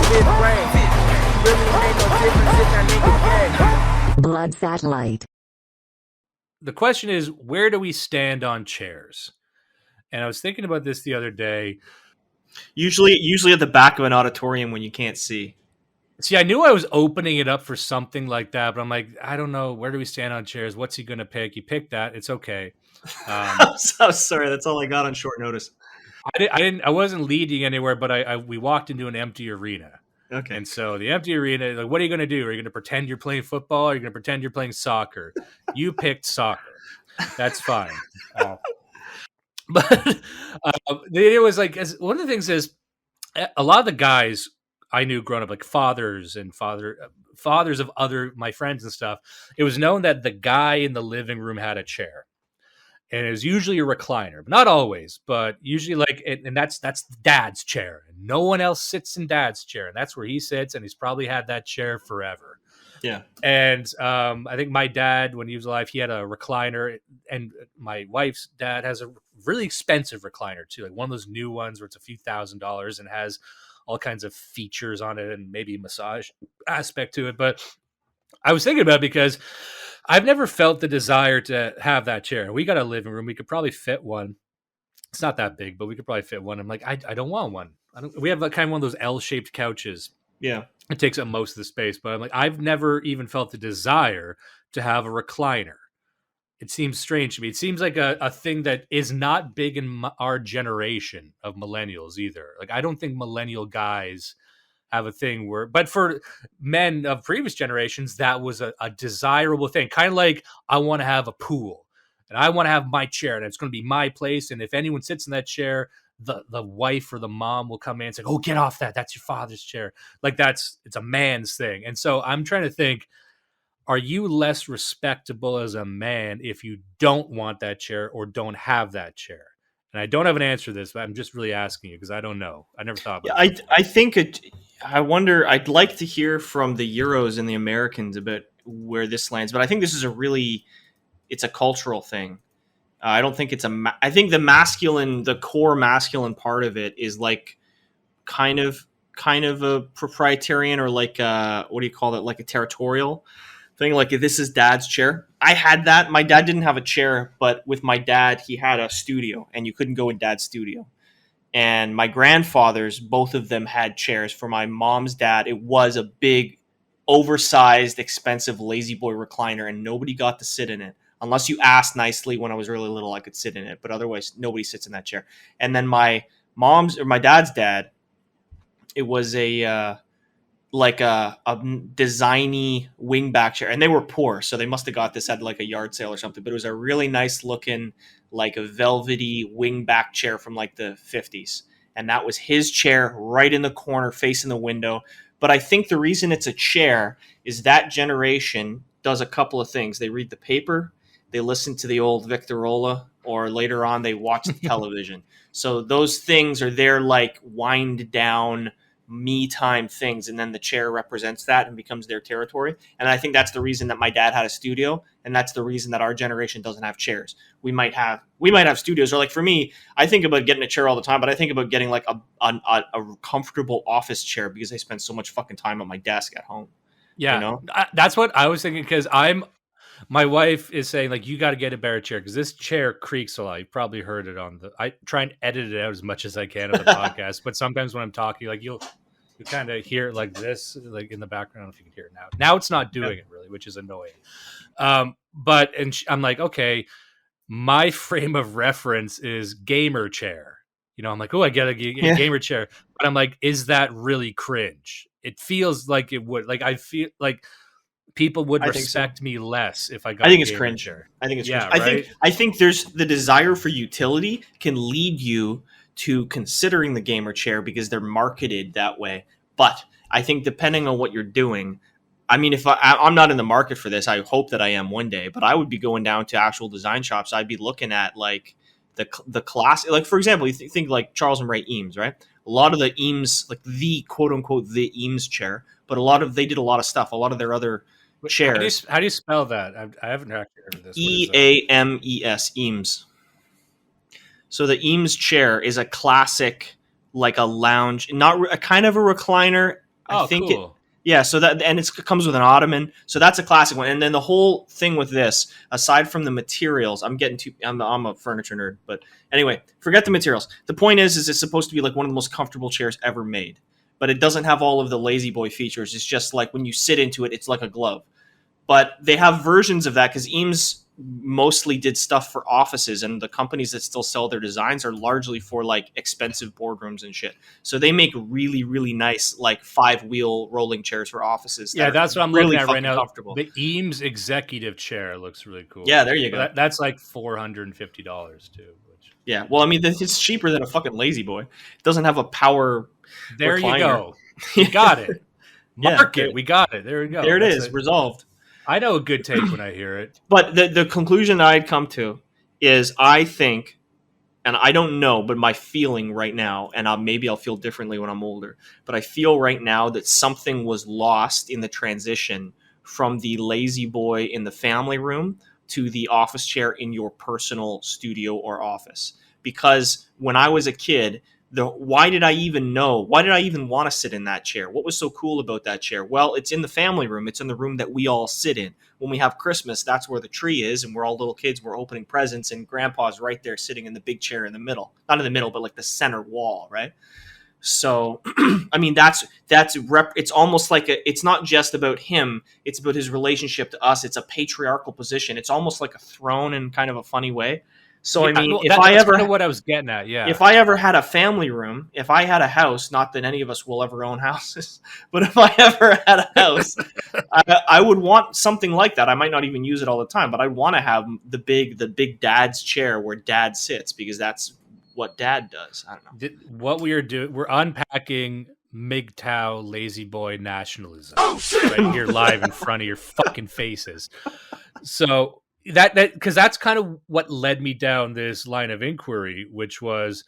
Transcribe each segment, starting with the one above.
fifth grade. Really ain't no difference if that nigga gay. Blood satellite. The question is, where do we stand on chairs? And I was thinking about this the other day. Usually at the back of an auditorium when you can't see. See, I knew I was opening it up for something like that, but I'm like, I don't know. Where do we stand on chairs? What's he going to pick? He picked that. It's okay. I'm so sorry. That's all I got on short notice. I wasn't leading anywhere, but we walked into an empty arena. Okay. And so the empty arena, like, what are you going to do? Are you going to pretend you're playing football? Or are you going to pretend you're playing soccer? You picked soccer. That's fine. But it was like, one of the things is, a lot of the guys I knew growing up, like fathers of my friends and stuff, it was known that the guy in the living room had a chair. And it was usually a recliner, not always, but usually and that's dad's chair. And no one else sits in dad's chair. And that's where he sits. And he's probably had that chair forever. Yeah. And I think my dad, when he was alive, he had a recliner, and my wife's dad has a really expensive recliner too. Like one of those new ones where it's a few $1,000s and has all kinds of features on it and maybe a massage aspect to it. But I was thinking about it because I've never felt the desire to have that chair. We got a living room. We could probably fit one. It's not that big, but we could probably fit one. I'm like, I don't want one. We have like kind of one of those L-shaped couches. Yeah. It takes up most of the space, but I'm like, I've never even felt the desire to have a recliner. It seems strange to me. It seems like a thing that is not big in our generation of millennials either. Like, I don't think millennial guys have a thing where, but for men of previous generations, that was a desirable thing. Kind of like, I want to have a pool and I want to have my chair and it's going to be my place. And if anyone sits in that chair, the wife or the mom will come in and say, oh, get off that. That's your father's chair. Like it's a man's thing. And so I'm trying to think, are you less respectable as a man if you don't want that chair or don't have that chair? And I don't have an answer to this, but I'm just really asking you because I don't know. I never thought about it. I think I wonder, I'd like to hear from the Euros and the Americans about where this lands, but I think this is it's a cultural thing. I don't think I think the core masculine part of it is like kind of a proprietarian or like what do you call it? Like a territorial thing. Like, if this is dad's chair, I had that. My dad didn't have a chair, but with my dad, he had a studio and you couldn't go in dad's studio. And my grandfathers, both of them had chairs. For my mom's dad, it was a big, oversized, expensive lazy boy recliner and nobody got to sit in it. Unless you asked nicely when I was really little, I could sit in it. But otherwise, nobody sits in that chair. And then my dad's dad, it was a designy wingback chair. And they were poor, so they must have got this at like a yard sale or something. But it was a really nice looking, like a velvety wingback chair from like the 50s. And that was his chair right in the corner facing the window. But I think the reason it's a chair is that generation does a couple of things. They read the paper. They listen to the old Victorola, or later on they watch the television. So those things are their like wind down me time things, and then the chair represents that and becomes their territory. And I think that's the reason that my dad had a studio, and that's the reason that our generation doesn't have chairs. We might have studios, or like for me, I think about getting a chair all the time, but I think about getting like a comfortable office chair because I spend so much fucking time at my desk at home. Yeah, you know? That's what I was thinking, because my wife is saying, like, you got to get a better chair because this chair creaks a lot. You've probably heard it I try and edit it out as much as I can on the podcast, but sometimes when I'm talking, like you kind of hear it like this, like in the background. I don't know if you can hear it now. Now it's not doing it really, which is annoying. I'm like, okay, my frame of reference is gamer chair. You know, I'm like, oh, I get a gamer chair, but I'm like, is that really cringe? It feels like it would. Like, I feel like people would respect me less if I got. I think it's cringe. I think it's cringe. Right? I think there's the desire for utility can lead you to considering the gamer chair because they're marketed that way. But I think depending on what you're doing, I mean, if I'm not in the market for this, I hope that I am one day. But I would be going down to actual design shops. I'd be looking at like the class, like for example, you think like Charles and Ray Eames, right? A lot of the Eames, like the quote unquote the Eames chair, but they did a lot of stuff. A lot of their other chairs. How do you spell that? I haven't actually heard of this. EAMES, Eames. So the Eames chair is a classic, like a lounge, not a kind of a recliner. Oh, cool. Yeah, so that, and it comes with an ottoman, so that's a classic one. And then the whole thing with this, aside from the materials, I'm a furniture nerd, but anyway, forget the materials. The point is it's supposed to be like one of the most comfortable chairs ever made, but it doesn't have all of the lazy boy features. It's just like when you sit into it, it's like a glove. But they have versions of that because Eames mostly did stuff for offices, and the companies that still sell their designs are largely for like expensive boardrooms and shit. So they make really, really nice like 5-wheel rolling chairs for offices. Yeah, that's what I'm really looking at right now. comfortable. The Eames executive chair looks really cool. Yeah, there you go. That's like $450 too. Which... Yeah, well, I mean, it's cheaper than a fucking lazy boy. It doesn't have a power. There recliner. You go. You got it. Market. We got it. There we go. There it is. Resolved. I know a good take when I hear it. But the conclusion I'd come to is I think, and I don't know, but my feeling right now, and maybe I'll feel differently when I'm older, but I feel right now that something was lost in the transition from the lazy boy in the family room to the office chair in your personal studio or office. Because when I was a kid, why did I even want to sit in that chair? What was so cool about that chair? Well, it's in the family room. It's in the room that we all sit in. When we have Christmas, that's where the tree is, and we're all little kids. We're opening presents, and Grandpa's right there sitting in the big chair in the middle. Not in the middle, but like the center wall, right? So, I mean, it's almost like it's not just about him. It's about his relationship to us. It's a patriarchal position. It's almost like a throne in kind of a funny way. So I mean, that's kind of what I was getting at, yeah. If I ever had a family room, if I had a house, not that any of us will ever own houses, but if I ever had a house, I would want something like that. I might not even use it all the time, but I want to have the big dad's chair where dad sits, because that's what dad does. I don't know. What we are doing, we're unpacking MGTOW lazy boy nationalism right here live in front of your fucking faces. So that because that's kind of what led me down this line of inquiry, which was,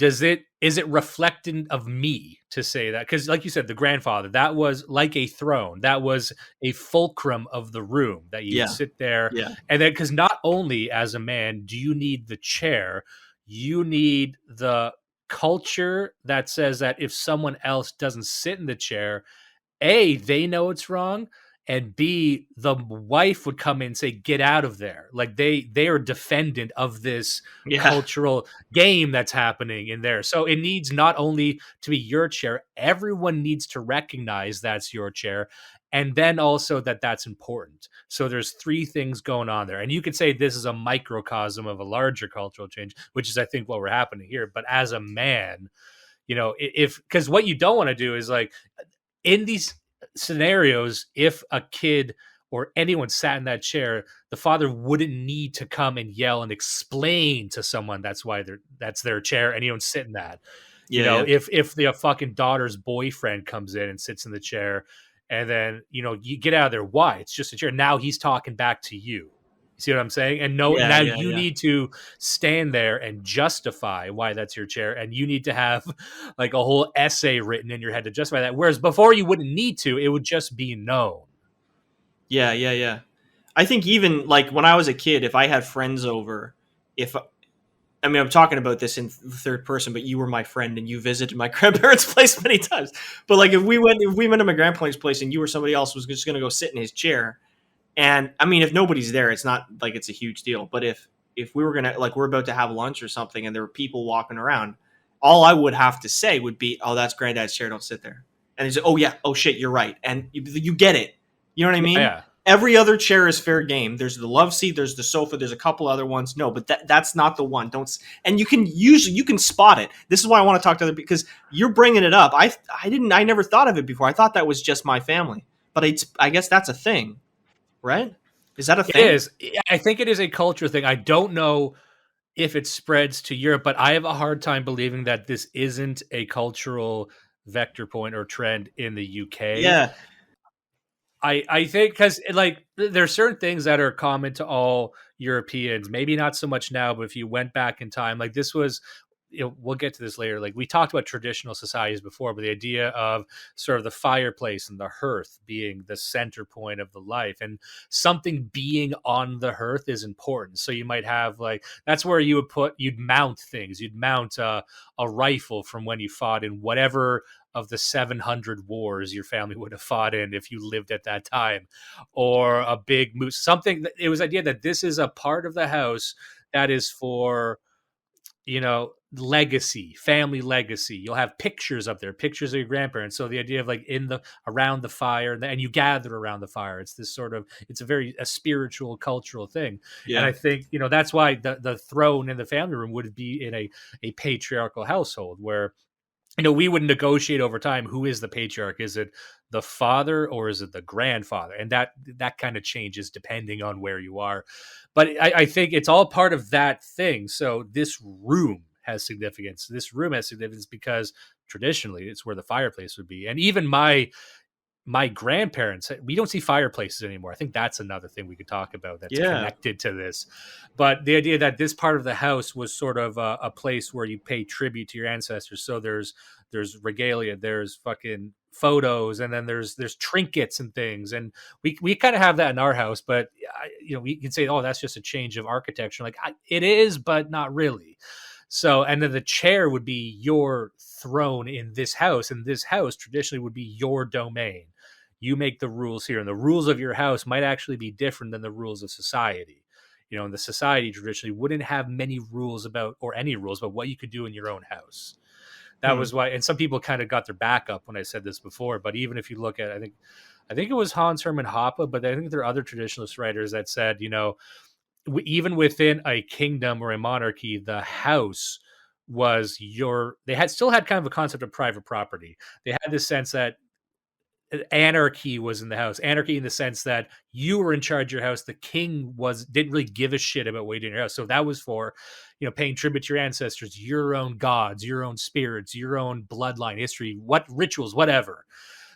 is it reflectant of me to say that? Because like you said, the grandfather, that was like a throne, that was a fulcrum of the room that you sit there. And then, because not only as a man do you need the chair, you need the culture that says that if someone else doesn't sit in the chair, A, they know it's wrong, and B, the wife would come in and say, get out of there. Like they are defendant of this cultural game that's happening in there. So it needs not only to be your chair, everyone needs to recognize that's your chair. And then also that's important. So there's 3 things going on there. And you could say this is a microcosm of a larger cultural change, which is, I think, what we're happening here. But as a man, because what you don't want to do is, like, in these scenarios, if a kid or anyone sat in that chair, the father wouldn't need to come and yell and explain to someone that's their chair and you don't sit in that. If the fucking daughter's boyfriend comes in and sits in the chair, and then you get out of there, why? It's just a chair. Now he's talking back to you. See what I'm saying? And you need to stand there and justify why that's your chair. And you need to have like a whole essay written in your head to justify that. Whereas before you wouldn't need to, it would just be known. Yeah. I think even like when I was a kid, if I had friends over, I'm talking about this in third person, but you were my friend and you visited my grandparents' place many times. But like if we went to my grandparents' place and you or somebody else was just going to go sit in his chair, and I mean, if nobody's there, it's not like it's a huge deal. But if we were going to, like, we're about to have lunch or something and there were people walking around, all I would have to say would be, oh, that's granddad's chair. Don't sit there. And he's like, oh, yeah. Oh, shit. You're right. And you get it. You know what I mean? Yeah. Every other chair is fair game. There's the love seat. There's the sofa. There's a couple other ones. No, but that's not the one. And you can spot it. This is why I want to talk to other, because you're bringing it up. I never thought of it before. I thought that was just my family, but I guess that's a thing. Right? Is that a thing? It is. I think it is a culture thing. I don't know if it spreads to Europe, but I have a hard time believing that this isn't a cultural vector point or trend in the UK. Yeah. I think because like there's certain things that are common to all Europeans, maybe not so much now, but if you went back in time, like this was, we'll get to this later. Like we talked about traditional societies before, but the idea of sort of the fireplace and the hearth being the center point of the life, and something being on the hearth is important. So you might have like, that's where you'd mount things. You'd mount a rifle from when you fought in whatever of the 700 wars your family would have fought in if you lived at that time, or a big moose, something. It was idea that this is a part of the house that is for, legacy, family legacy. You'll have pictures up there, pictures of your grandparents. So the idea of like around the fire, and you gather around the fire. It's this sort of, it's a spiritual, cultural thing. Yeah. And I think, that's why the throne in the family room would be in a patriarchal household where, we would negotiate over time. Who is the patriarch? Is it the father or is it the grandfather? And that kind of changes depending on where you are. But I think it's all part of that thing. So this room has significance. This room has significance because traditionally it's where the fireplace would be. And even my grandparents, we don't see fireplaces anymore. I think that's another thing we could talk about that's connected to this. But the idea that this part of the house was sort of a place where you pay tribute to your ancestors. So there's regalia, there's fucking photos, and then there's trinkets and things. And we kind of have that in our house, but we can say, oh, that's just a change of architecture. Like it is, but not really. So, and then the chair would be your throne in this house, and this house traditionally would be your domain. You make the rules here, and the rules of your house might actually be different than the rules of society. And the society traditionally wouldn't have many rules or any rules about what you could do in your own house. That was why, and some people kind of got their back up when I said this before, but even if you look at, I think it was Hans Hermann Hoppe, but I think there are other traditionalist writers that said, even within a kingdom or a monarchy, the house was still had kind of a concept of private property. They had this sense that anarchy was in the house. Anarchy in the sense that you were in charge of your house. The king didn't really give a shit about what you did in your house. So that was for, paying tribute to your ancestors, your own gods, your own spirits, your own bloodline history, what rituals, whatever.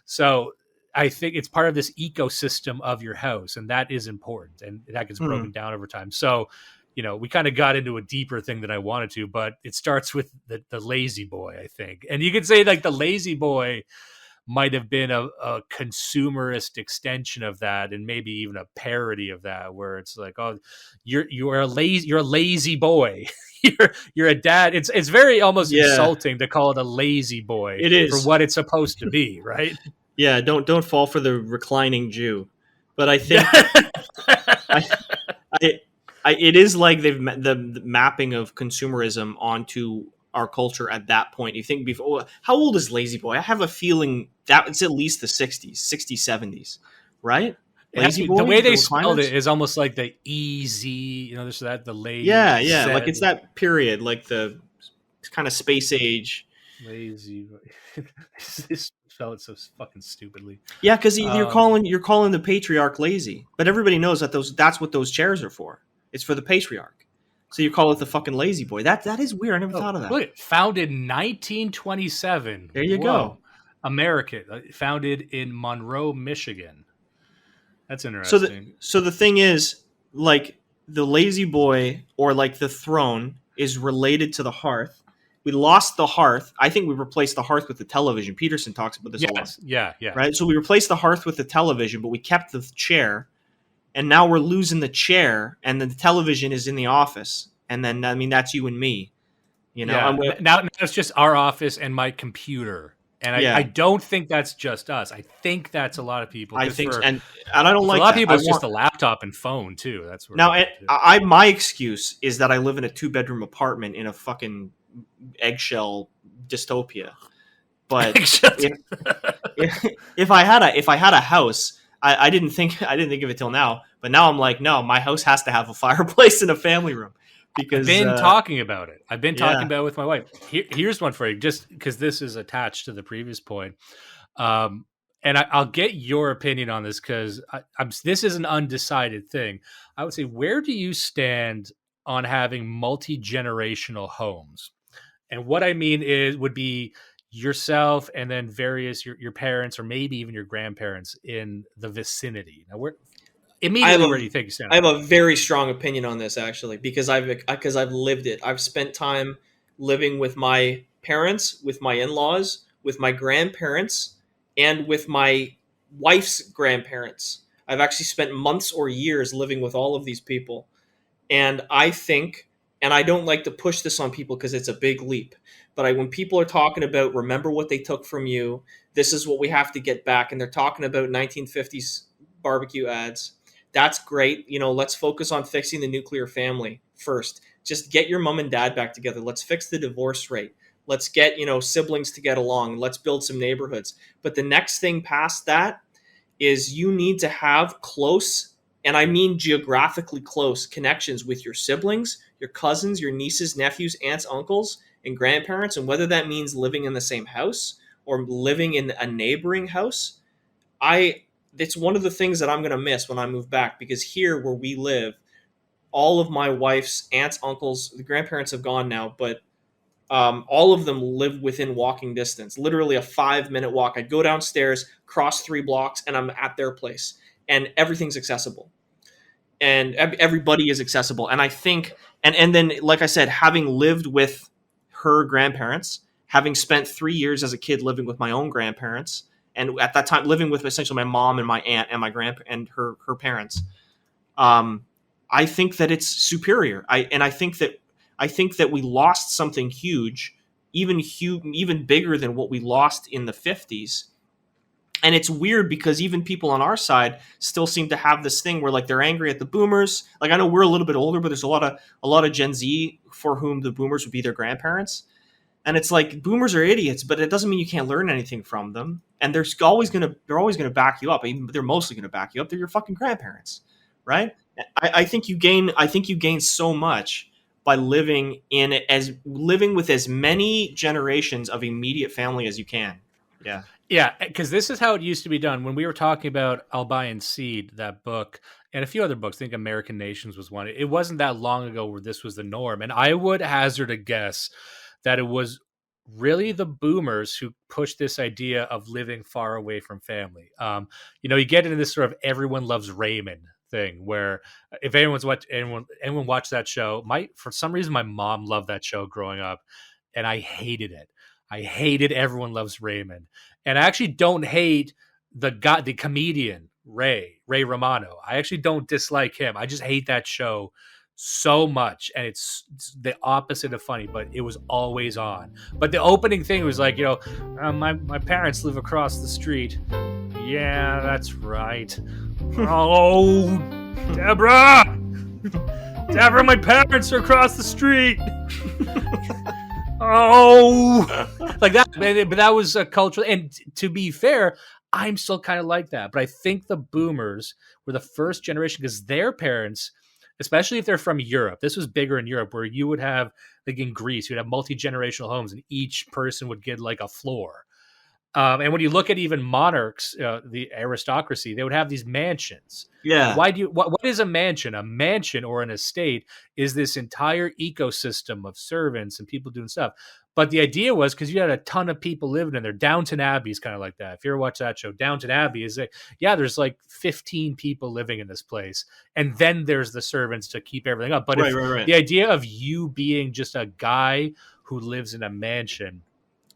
So I think it's part of this ecosystem of your house, and that is important, and that gets broken down over time. So, we kind of got into a deeper thing than I wanted to, but it starts with the lazy boy, I think. And you could say like the lazy boy might have been a consumerist extension of that, and maybe even a parody of that, where it's like, oh, you're a lazy boy. you're a dad. It's very almost insulting to call it a lazy boy. It is for what it's supposed to be, right? Yeah, don't fall for the reclining Jew. But I think it is like the mapping of consumerism onto our culture at that point. You think before, how old is Lazy Boy? I have a feeling that it's at least the 60s, 70s, right? Lazy Boy, the way they spelled it is almost like the easy, there's that, the lazy. Yeah, like it's that period, like the kind of space age. Lazy. They spell it so fucking stupidly. Yeah, because you're calling the patriarch lazy, but everybody knows that's what those chairs are for. It's for the patriarch. So you call it the fucking lazy boy. That is weird. I never thought of that. Look, founded 1927. There you go. American, founded in Monroe, Michigan. That's interesting. So the thing is, like, the lazy boy or like the throne is related to the hearth. We lost the hearth. I think we replaced the hearth with the television. Peterson talks about this a lot. Yeah. Right? So we replaced the hearth with the television, but we kept the chair. And now we're losing the chair, and the television is in the office. And then, I mean, that's you and me. Now it's just our office and my computer. And I don't think that's just us. I think that's a lot of people. I think, and I don't like a lot of that. people. It's just a laptop and phone too. That's where now. My excuse is that I live in a 2-bedroom apartment in a fucking eggshell dystopia. But if I had a house. I didn't think of it till now, but now I'm like, no, my house has to have a fireplace and a family room because I've been talking about it. I've been talking about it with my wife. Here's one for you, just because this is attached to the previous point. And I'll get your opinion on this because this is an undecided thing. I would say, where do you stand on having multi-generational homes? And what I mean would be yourself and then various your parents or maybe even your grandparents in the vicinity. Now, where do you think you stand? I have a very strong opinion on this actually because I've lived it. I've spent time living with my parents, with my in-laws, with my grandparents, and with my wife's grandparents. I've actually spent months or years living with all of these people. And I think, and I don't like to push this on people because it's a big leap, but when people are talking about remember what they took from you, this is what we have to get back, and they're talking about 1950s barbecue ads. That's great. Let's focus on fixing the nuclear family first. Just get your mom and dad back together. Let's fix the divorce rate. Let's get, siblings to get along. Let's build some neighborhoods. But the next thing past that is you need to have close, and I mean geographically close, connections with your siblings, your cousins, your nieces, nephews, aunts, uncles, and grandparents. And whether that means living in the same house or living in a neighboring house, it's one of the things that I'm going to miss when I move back, because here where we live, all of my wife's aunts, uncles, the grandparents have gone now, but all of them live within walking distance, literally a 5-minute walk. I'd go downstairs, cross 3 blocks, and I'm at their place. And everything's accessible. And everybody is accessible. And I think, and then, like I said, having lived with her grandparents, having spent 3 years as a kid living with my own grandparents, and at that time living with essentially my mom and my aunt and my grandpa and her parents, I think that it's superior. I think that we lost something huge, even bigger than what we lost in the 50s. And it's weird because even people on our side still seem to have this thing where, like, they're angry at the boomers. Like, I know we're a little bit older, but there's a lot of Gen Z for whom the boomers would be their grandparents. And it's like, boomers are idiots, but it doesn't mean you can't learn anything from them. And they're always gonna back you up. I mean, they're mostly gonna back you up. They're your fucking grandparents, right? I think you gain so much by living with as many generations of immediate family as you can. Yeah. Yeah, because this is how it used to be done. When we were talking about I'll Buy and Seed, that book, and a few other books, I think American Nations was one. It wasn't that long ago where this was the norm. And I would hazard a guess that it was really the boomers who pushed this idea of living far away from family. You get into this sort of everyone loves Raymond thing where if anyone watched that show, for some reason my mom loved that show growing up, and I hated it. I hated Everyone Loves Raymond. And I actually don't hate the comedian Ray Romano. I actually don't dislike him. I just hate that show so much, and it's the opposite of funny, but it was always on. But the opening thing was like, my parents live across the street. Yeah, that's right. Oh, Deborah, my parents are across the street. Oh, like that. But that was a cultural. And to be fair, I'm still kind of like that. But I think the boomers were the first generation because their parents, especially if they're from Europe, this was bigger in Europe, where you would have, like in Greece, you'd have multi-generational homes, and each person would get like a floor. And when you look at even monarchs, the aristocracy, they would have these mansions. Yeah. What is a mansion? A mansion or an estate is this entire ecosystem of servants and people doing stuff. But the idea was because you had a ton of people living in there. Downton Abbey is kind of like that. If you ever watch that show, Downton Abbey is like, yeah, there's like 15 people living in this place. And then there's the servants to keep everything up. But right. The idea of you being just a guy who lives in a mansion,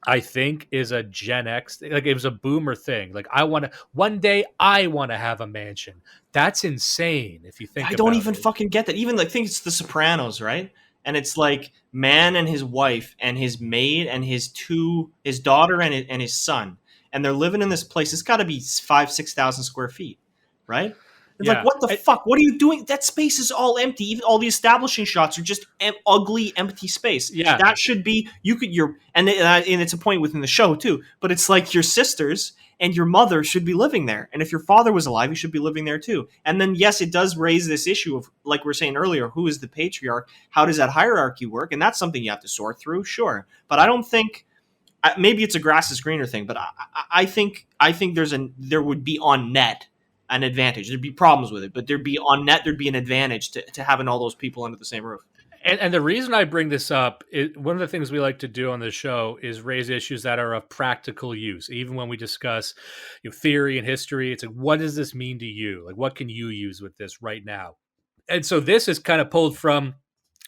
I think, is a Gen X thing. Like, it was a boomer thing. Like, one day I want to have a mansion. That's insane if you think about it. I don't even fucking get that. Even, like, think it's The Sopranos, right? And it's like man and his wife and his maid and his daughter and his son. And they're living in this place. It's got to be 5,000-6,000 square feet, right? It's like, what the fuck? What are you doing? That space is all empty. Even all the establishing shots are just ugly, empty space. Yeah, that should be. And it's a point within the show too. But it's like your sisters and your mother should be living there. And if your father was alive, he should be living there too. And then yes, it does raise this issue of, like we were saying earlier, who is the patriarch? How does that hierarchy work? And that's something you have to sort through, sure. But I don't think. Maybe it's a grass is greener thing. But I think there would be on net an advantage. There'd be problems with it, but there'd be an advantage to having all those people under the same roof. And the reason I bring this up is one of the things we like to do on this show is raise issues that are of practical use. Even when we discuss theory and history, it's like, what does this mean to you? Like, what can you use with this right now? And so this is kind of pulled from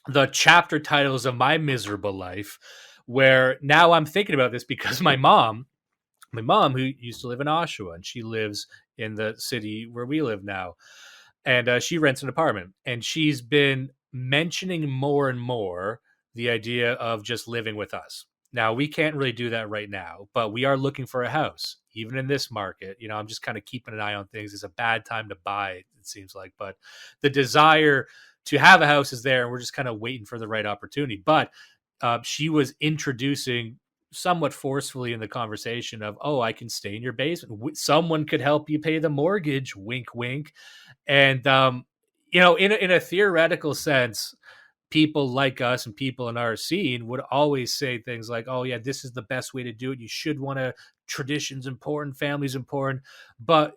the chapter titles of my miserable life, where now I'm thinking about this because my mom who used to live in Oshawa, and she lives in the city where we live now, and she rents an apartment, and she's been mentioning more and more the idea of just living with us. Now we can't really do that right now, but we are looking for a house even in this market. I'm just kind of keeping an eye on things. It's a bad time to buy, it seems like, but the desire to have a house is there, and we're just kind of waiting for the right opportunity. But she was introducing somewhat forcefully in the conversation of, oh, I can stay in your basement, someone could help you pay the mortgage, wink wink. And in a theoretical sense, people like us and people in our scene would always say things like, oh yeah, this is the best way to do it, you should want to, tradition's important, family's important. But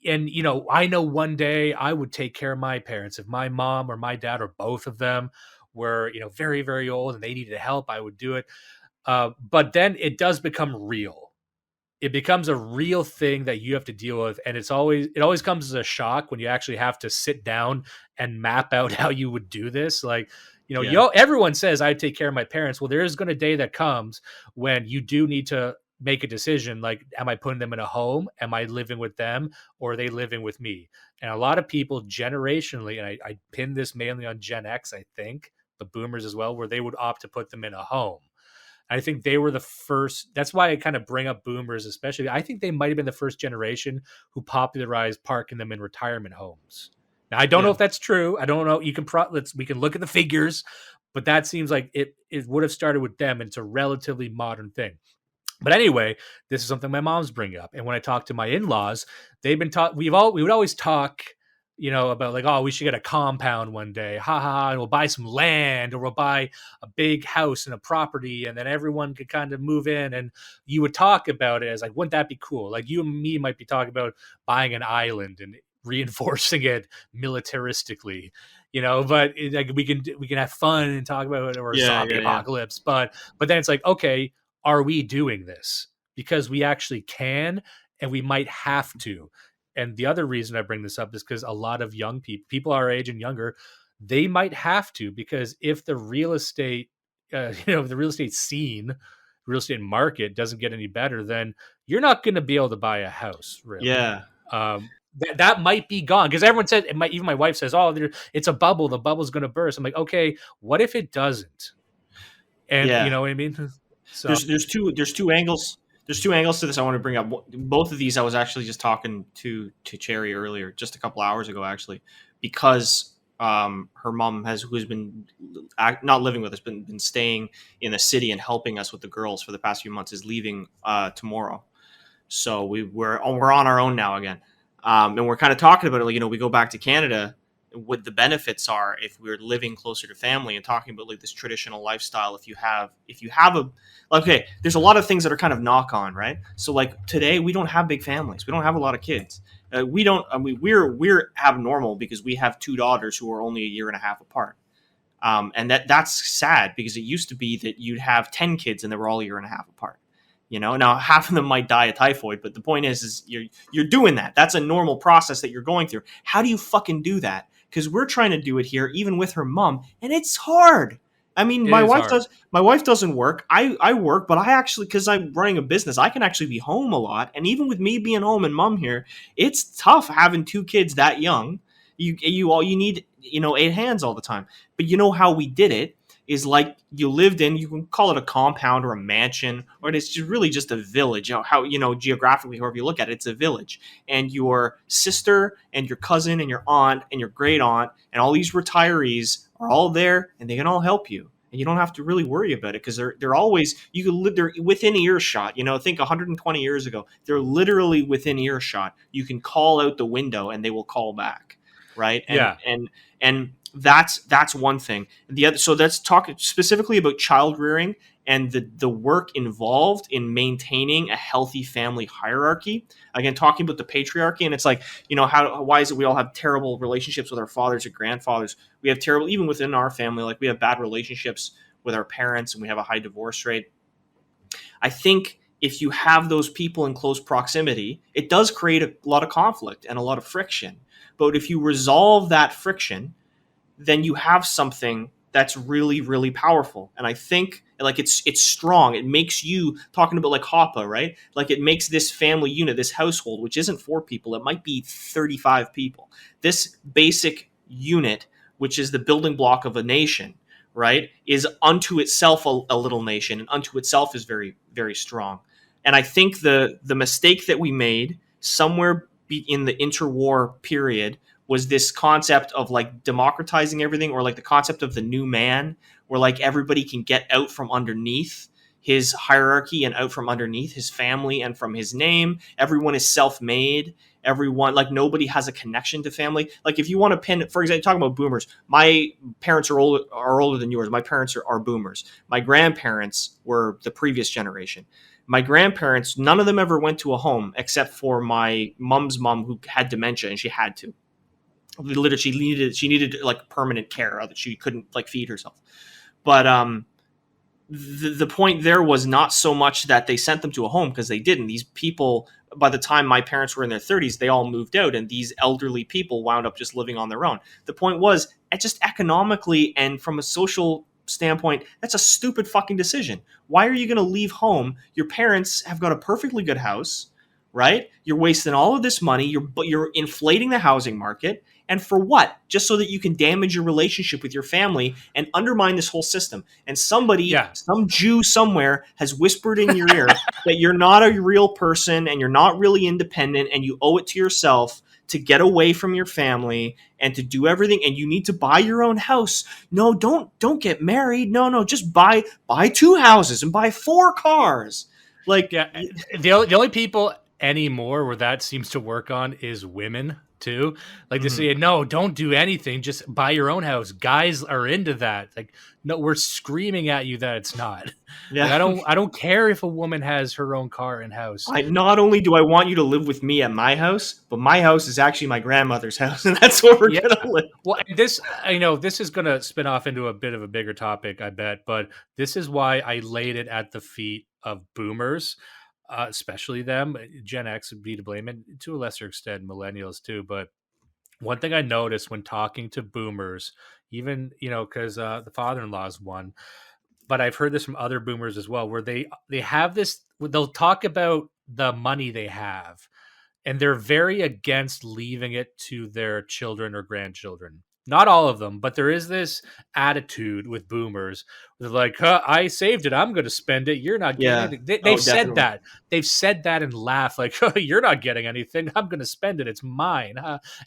I know one day I would take care of my parents. If my mom or my dad or both of them were very, very old and they needed help, I would do it. But then it does become real. It becomes a real thing that you have to deal with, and it always comes as a shock when you actually have to sit down and map out how you would do this. Like, Yeah. everyone says I take care of my parents. Well, there is going to a day that comes when you do need to make a decision. Like, am I putting them in a home? Am I living with them, or are they living with me? And a lot of people generationally, and I pin this mainly on Gen X, I think, but boomers as well, where they would opt to put them in a home. I think they were the first. That's why I kind of bring up boomers, especially. I think they might have been the first generation who popularized parking them in retirement homes. Now, I don't know Yeah. if that's true. I don't know. We can look at the figures, but that seems like it would have started with them, and it's a relatively modern thing. But anyway, this is something my mom's bringing up, and when I talk to my in-laws, they've been taught. We would always talk, about like, oh, we should get a compound one day, ha ha, ha, and we'll buy some land, or we'll buy a big house and a property, and then everyone could kind of move in. And you would talk about it as like, wouldn't that be cool? Like, you and me might be talking about buying an island and reinforcing it militaristically, but like we can have fun and talk about it, or a Yeah. zombie Yeah. Yeah. apocalypse. But then it's like, okay, are we doing this because we actually can, and we might have to? And the other reason I bring this up is because a lot of young people our age and younger, they might have to, because if the real estate, the real estate scene, real estate market doesn't get any better, then you're not going to be able to buy a house, really. Yeah. That might be gone, because everyone said, even my wife says, oh, it's a bubble, the bubble's going to burst. I'm like, okay, what if it doesn't? And you Yeah. know what I mean? So There's two angles. There's two angles to this I want to bring up. Both of these I was actually just talking to Cherry earlier, just a couple hours ago, actually, because her mom who's been not living with us, but been staying in the city and helping us with the girls for the past few months, is leaving tomorrow. So we're on our own now again, and we're kind of talking about it. Like, we go back to Canada, what the benefits are if we're living closer to family, and talking about like this traditional lifestyle. If you have okay, there's a lot of things that are kind of knock on, right? So like today we don't have big families. We don't have a lot of kids. We don't. I mean, we're abnormal because we have two daughters who are only a year and a half apart. And that's sad, because it used to be that you'd have 10 kids and they were all a year and a half apart. Now half of them might die of typhoid, but the point is you're doing that. That's a normal process that you're going through. How do you fucking do that? Because we're trying to do it here, even with her mom, and it's hard. I mean, it my is wife hard. does. My wife doesn't work. I work, but I actually, because I'm running a business, I can actually be home a lot. And even with me being home and mom here, it's tough having two kids that young. You need 8 hands all the time. But how we did it is like, you lived in, you can call it a compound or a mansion, or it's just really just a village. How geographically, however you look at it, it's a village. And your sister and your cousin and your aunt and your great aunt and all these retirees are all there, and they can all help you. And you don't have to really worry about it, because they're always, they're within earshot. Think 120 years ago, they're literally within earshot. You can call out the window and they will call back, right? Yeah. And that's one thing. The other, so let's talk specifically about child rearing and the work involved in maintaining a healthy family hierarchy. Again, talking about the patriarchy, and it's like, why is it we all have terrible relationships with our fathers or grandfathers? We have terrible, even within our family, like we have bad relationships with our parents, and we have a high divorce rate. I think if you have those people in close proximity, it does create a lot of conflict and a lot of friction. But if you resolve that friction, then you have something that's really, really powerful. And I think like it's strong. It makes you, talking about like Hoppa, right? Like it makes this family unit, this household, which isn't 4 people, it might be 35 people. This basic unit, which is the building block of a nation, right, is unto itself a little nation, and unto itself is very, very strong. And I think the mistake that we made somewhere in the interwar period was this concept of like democratizing everything, or like the concept of the new man, where like everybody can get out from underneath his hierarchy and out from underneath his family and from his name. Everyone is self-made. Everyone, like, nobody has a connection to family. Like, if you want to pin, for example, talking about boomers, my parents are older than yours. My parents are boomers. My grandparents were the previous generation. My grandparents, none of them ever went to a home except for my mom's mom, who had dementia, and she had to. Literally, she needed like permanent care. She couldn't like feed herself. But the point there was not so much that they sent them to a home, because they didn't. These people, by the time my parents were in their 30s, they all moved out, and these elderly people wound up just living on their own. The point was, just economically and from a social standpoint, that's a stupid fucking decision. Why are you going to leave home? Your parents have got a perfectly good house, right? You're wasting all of this money. You're inflating the housing market. And for what? Just so that you can damage your relationship with your family and undermine this whole system. And somebody, some Jew somewhere, has whispered in your ear that you're not a real person and you're not really independent, and you owe it to yourself to get away from your family and to do everything, and you need to buy your own house. No, don't get married. No, just buy 2 houses and buy 4 cars. Like, the only people anymore where that seems to work on is women too. Like, they say, no, don't do anything, just buy your own house. Guys are into that. Like, no, we're screaming at you that it's not. Like, I don't care if a woman has her own car and house. Not only do I want you to live with me at my house, but my house is actually my grandmother's house, and that's where we're gonna live. Well, I know this is gonna spin off into a bit of a bigger topic, I bet, but this is why I laid it at the feet of boomers. Especially them. Gen X would be to blame, and to a lesser extent millennials too. But one thing I noticed when talking to boomers, even, because the father-in-law is one, but I've heard this from other boomers as well, where they have this, they'll talk about the money they have, and they're very against leaving it to their children or grandchildren. Not all of them, but there is this attitude with boomers. They're like, I saved it, I'm going to spend it. You're not getting anything. They've said that. They've said that and laugh like, you're not getting anything. I'm going to spend it. It's mine.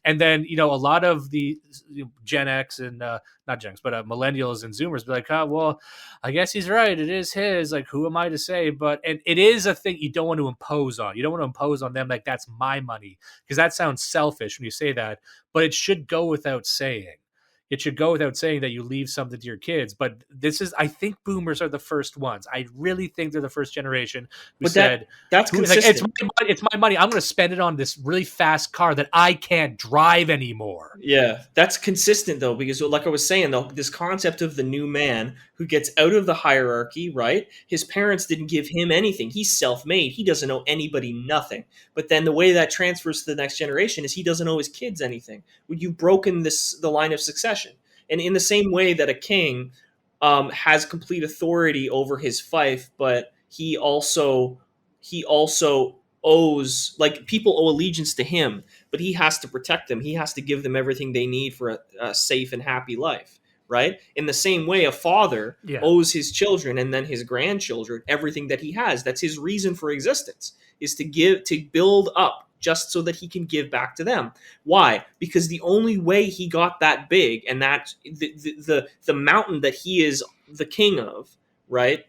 And then, a lot of the Gen X and not Gen X, but millennials and Zoomers be like, well, I guess he's right. It is his. Like, who am I to say? And it is a thing you don't want to impose on. You don't want to impose on them like, that's my money, because that sounds selfish when you say that. But it should go without saying. It should go without saying that you leave something to your kids. But I think boomers are the first ones. I really think they're the first generation who said, that's consistent. Like, it's my money. I'm going to spend it on this really fast car that I can't drive anymore. Yeah, that's consistent, though, because like I was saying, though, this concept of the new man who gets out of the hierarchy, right? His parents didn't give him anything. He's self-made. He doesn't owe anybody nothing. But then the way that transfers to the next generation is he doesn't owe his kids anything. You've broken the line of succession. And in the same way that a king has complete authority over his fief, but he also owes, like, people owe allegiance to him, but he has to protect them. He has to give them everything they need for a safe and happy life, right? In the same way, a father owes his children and then his grandchildren everything that he has. That's his reason for existence, is to build up, just so that he can give back to them. Why? Because the only way he got that big, and that the mountain that he is the king of, right,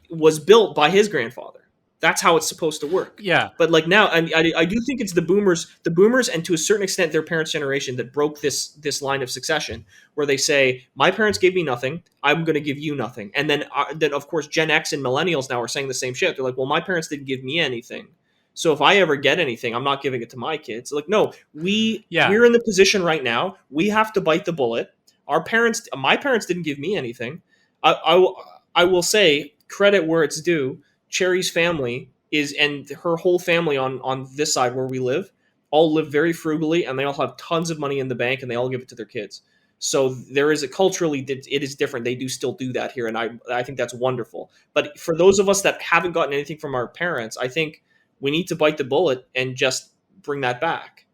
was built by his grandfather. That's how it's supposed to work. Yeah. But like now, I do think it's the boomers, and to a certain extent their parents' generation, that broke this line of succession, where they say, my parents gave me nothing, I'm going to give you nothing. And then of course Gen X and millennials now are saying the same shit. They're like, well, my parents didn't give me anything, so if I ever get anything, I'm not giving it to my kids. Like, no, we're in the position right now. We have to bite the bullet. My parents didn't give me anything. I will say, credit where it's due. Cherry's family and her whole family on this side where we live, all live very frugally, and they all have tons of money in the bank, and they all give it to their kids. So there is a culturally, it is different. They do still do that here, and I think that's wonderful. But for those of us that haven't gotten anything from our parents, I think we need to bite the bullet and just bring that back.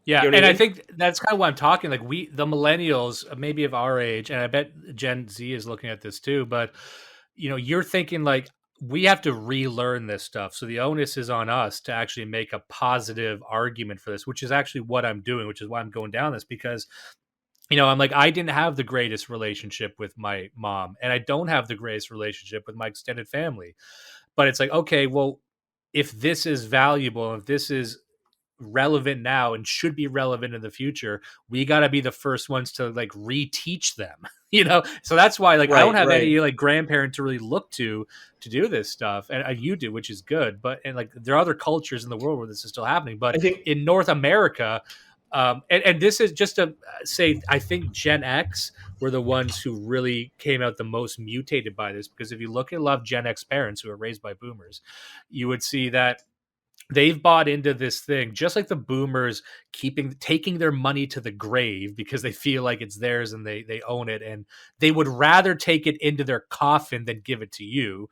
Yeah, You know what and I I mean? think that's kind of what I'm talking. Like the millennials, maybe of our age, and I bet Gen Z is looking at this too. But you're thinking like we have to relearn this stuff. So the onus is on us to actually make a positive argument for this, which is actually what I'm doing, which is why I'm going down this because I'm like, I didn't have the greatest relationship with my mom, and I don't have the greatest relationship with my extended family. But it's like, okay, well, if this is valuable, if this is relevant now and should be relevant in the future, we got to be the first ones to like reteach them. So that's why like I don't Right, have right. any like grandparent to really look to do this stuff, and you do, which is good. But and like there are other cultures in the world where this is still happening, but I think in North America, and this is just to say, I think Gen X were the ones who really came out the most mutated by this, because if you look at a lot of Gen X parents who are raised by boomers, you would see that they've bought into this thing, just like the boomers taking their money to the grave because they feel like it's theirs and they own it, and they would rather take it into their coffin than give it to you.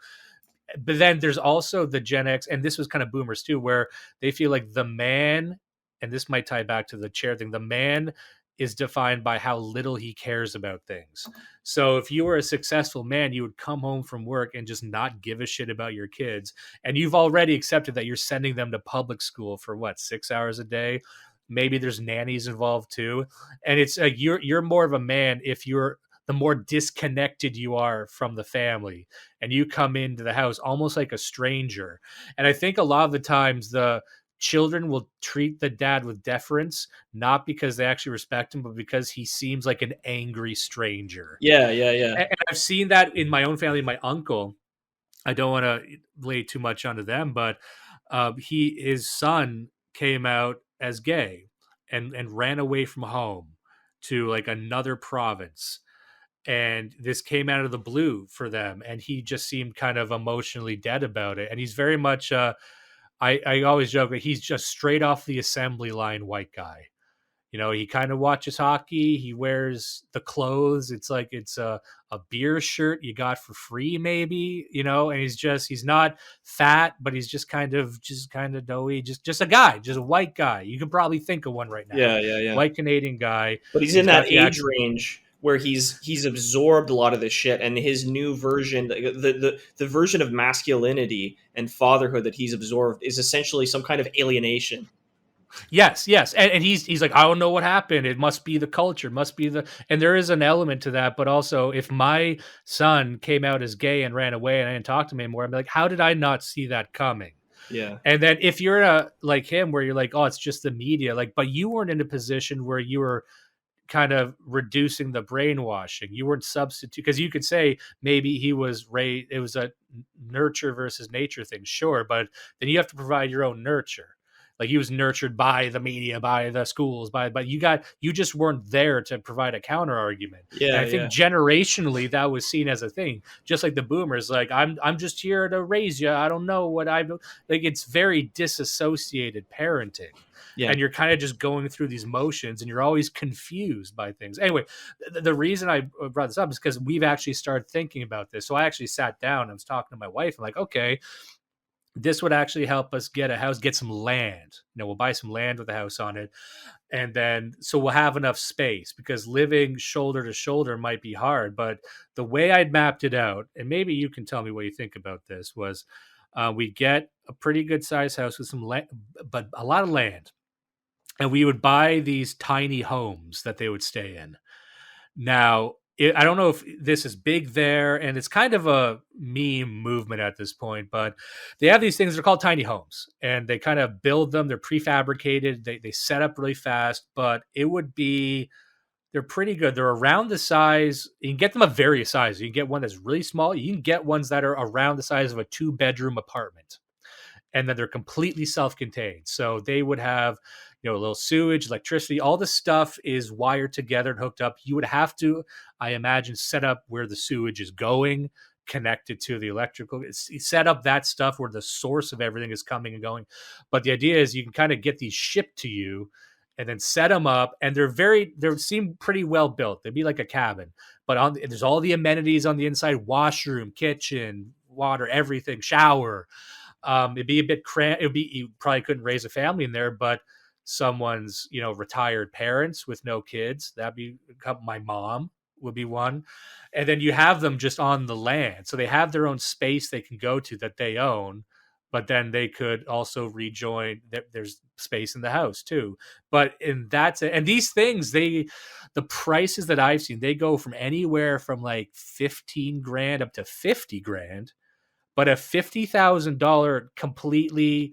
But then there's also the Gen X, and this was kind of boomers too, where they feel like the man, and this might tie back to the chair thing, the man is defined by how little he cares about things. So if you were a successful man, you would come home from work and just not give a shit about your kids. And you've already accepted that you're sending them to public school for what, 6 hours a day? Maybe there's nannies involved too. And it's like you're more of a man if you're the more disconnected you are from the family and you come into the house almost like a stranger. And I think a lot of the times the children will treat the dad with deference, not because they actually respect him, but because he seems like an angry stranger. yeah, yeah, yeah. And I've seen that in my own family. My uncle, I don't want to lay too much onto them, but his son came out as gay and ran away from home to like another province, and this came out of the blue for them, and he just seemed kind of emotionally dead about it. And he's very much I always joke that he's just straight off the assembly line white guy. He kind of watches hockey, he wears the clothes, it's like it's a beer shirt you got for free maybe, and he's not fat, but he's just kind of doughy, just a guy, just a white guy. You could probably think of one right now. Yeah, yeah, yeah. White Canadian guy. But he's And in he's got that the age accent. range where he's absorbed a lot of this shit, and his new version, the version of masculinity and fatherhood that he's absorbed is essentially some kind of alienation. Yes, yes, and he's like, I don't know what happened. It must be the culture, it must be and there is an element to that. But also, if my son came out as gay and ran away and I didn't talk to him anymore, I'm like, how did I not see that coming? Yeah, And then if you're like him, where you're like, oh, it's just the media, like, but you weren't in a position where you were kind of reducing the brainwashing. You weren't substitute, because you could say maybe he was raised, it was a nurture versus nature thing, sure, but then you have to provide your own nurture. Like he was nurtured by the media, by the schools, but you just weren't there to provide a counter argument. And yeah, I yeah, think generationally that was seen as a thing, just like the boomers, like I'm just here to raise you. I don't know what I like. It's very disassociated parenting, yeah. and you're kind of just going through these motions and you're always confused by things. Anyway, the reason I brought this up is because we've actually started thinking about this. So I actually sat down, I was talking to my wife, I'm like, okay, this would actually help us get a house, get some land. We'll buy some land with a house on it. And then, so we'll have enough space, because living shoulder to shoulder might be hard. But the way I'd mapped it out, and maybe you can tell me what you think about this, was we get a pretty good sized house with some land, but a lot of land. And we would buy these tiny homes that they would stay in. Now, I don't know if this is big there, and it's kind of a meme movement at this point, but they have these things, they're called tiny homes, and they kind of build them. They're prefabricated. They set up really fast, but they're pretty good. They're around the size. You can get them of various sizes. You can get one that's really small. You can get ones that are around the size of a 2-bedroom apartment, and then they're completely self-contained. So they would have, a little sewage, electricity, all the stuff is wired together and hooked up. You would have to, I imagine, set up where the sewage is going, connected to the electrical, set up that stuff where the source of everything is coming and going. But the idea is you can kind of get these shipped to you, and then set them up. And they seem pretty well built. They'd be like a cabin, but there's all the amenities on the inside: washroom, kitchen, water, everything, shower. It'd be a bit cramped. You probably couldn't raise a family in there, but someone's, retired parents with no kids, that'd be my mom would be one. And then you have them just on the land, so they have their own space they can go to that they own, but then they could also rejoin. There's space in the house too. But and that's it. And these things, the prices that I've seen, they go from anywhere from like 15 grand up to 50 grand. But a $50,000 completely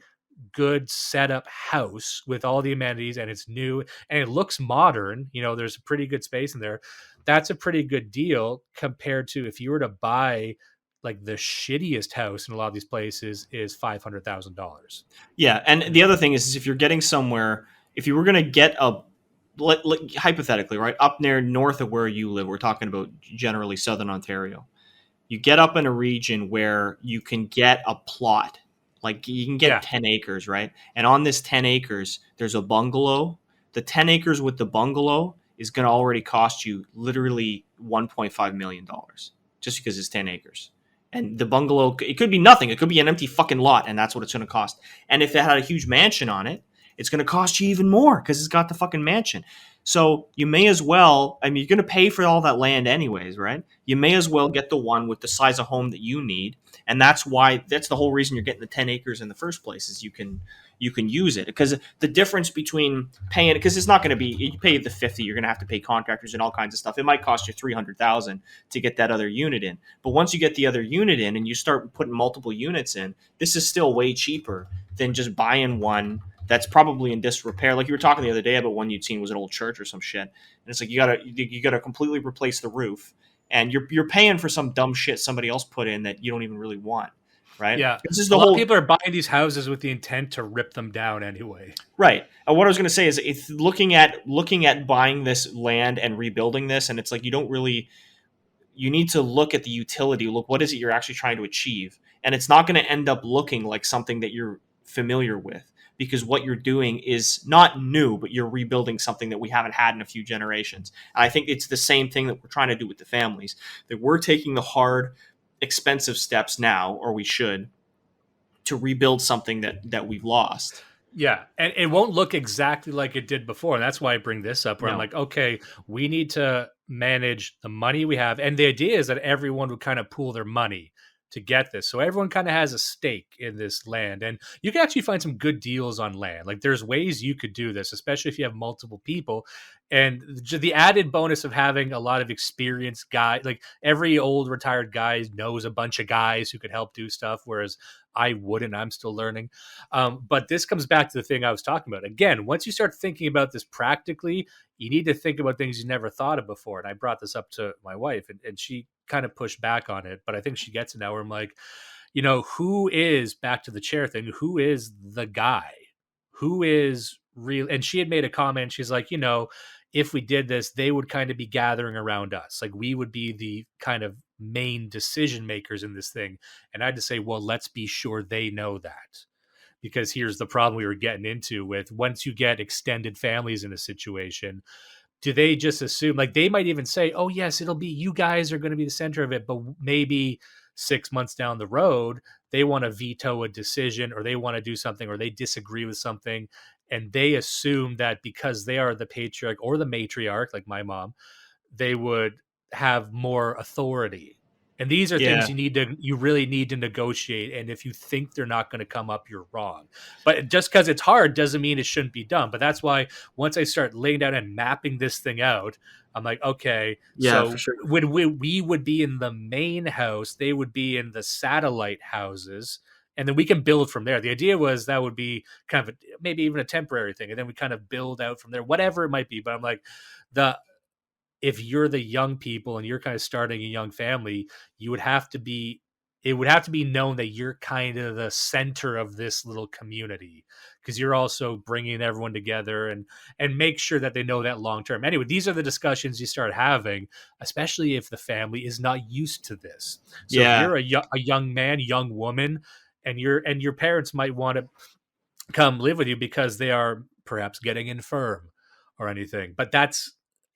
good setup house with all the amenities, and it's new and it looks modern, there's a pretty good space in there. That's a pretty good deal compared to if you were to buy like the shittiest house in a lot of these places is $500,000. Yeah, and the other thing is if you're getting somewhere, if you were going to get hypothetically, right, up near north of where you live, we're talking about generally southern Ontario. You get up in a region where you can get a plot, like you can get 10 acres, right? And on this 10 acres, there's a bungalow. The 10 acres with the bungalow is going to already cost you literally $1.5 million just because it's 10 acres. And the bungalow, it could be nothing. It could be an empty fucking lot, and that's what it's going to cost. And if it had a huge mansion on it, it's going to cost you even more because it's got the fucking mansion. So you may as well, you're going to pay for all that land anyways, right? You may as well get the one with the size of home that you need. And that's the whole reason you're getting the 10 acres in the first place, is you can use it. Because the difference between paying, because it's not going to be, you pay the 50, you're going to have to pay contractors and all kinds of stuff. It might cost you $300,000 to get that other unit in. But once you get the other unit in and you start putting multiple units in, this is still way cheaper than just buying one that's probably in disrepair. Like you were talking the other day about one you'd seen was an old church or some shit. And it's like you gotta completely replace the roof, and you're paying for some dumb shit somebody else put in that you don't even really want, right? Yeah, this is a lot of people are buying these houses with the intent to rip them down anyway. Right. What I was going to say is, it's looking at buying this land and rebuilding this, and it's like you need to look at the utility. Look, what is it you're actually trying to achieve? And it's not going to end up looking like something that you're familiar with, because what you're doing is not new, but you're rebuilding something that we haven't had in a few generations. And I think it's the same thing that we're trying to do with the families, that we're taking the hard, expensive steps now, or we should, to rebuild something that we've lost. Yeah, and it won't look exactly like it did before. And that's why I bring this up, where I'm like, okay, we need to manage the money we have. And the idea is that everyone would kind of pool their money to get this. So everyone kind of has a stake in this land. And you can actually find some good deals on land. Like there's ways you could do this, especially if you have multiple people. And the added bonus of having a lot of experienced guys, like every old retired guy knows a bunch of guys who could help do stuff, whereas I wouldn't. I'm still learning. But this comes back to the thing I was talking about. Again, once you start thinking about this practically, you need to think about things you never thought of before. And I brought this up to my wife, and she kind of pushed back on it, but I think she gets it now, where I'm like, who is, back to the chair thing, who is the guy? Who is real? And she had made a comment. She's like, if we did this, they would kind of be gathering around us. Like we would be the kind of main decision makers in this thing. And I had to say, well, let's be sure they know that. Because here's the problem we were getting into with, once you get extended families in a situation, do they just assume, like they might even say, oh yes, it'll be, you guys are going to be the center of it, but maybe 6 months down the road, they want to veto a decision, or they want to do something, or they disagree with something. And they assume that because they are the patriarch or the matriarch, like my mom, they would have more authority. And these are things you really need to negotiate. And if you think they're not going to come up, you're wrong. But just because it's hard doesn't mean it shouldn't be done. But that's why once I start laying down and mapping this thing out, I'm like, okay, so for sure. when we would be in the main house, they would be in the satellite houses. And then we can build from there. The idea was that would be kind of maybe even a temporary thing. And then we kind of build out from there, whatever it might be. But I'm like, if you're the young people and you're kind of starting a young family, it would have to be known that you're kind of the center of this little community, because you're also bringing everyone together, and make sure that they know that long term. Anyway, these are the discussions you start having, especially if the family is not used to this. So if you're a young man, young woman, and your parents might want to come live with you because they are perhaps getting infirm, or anything. But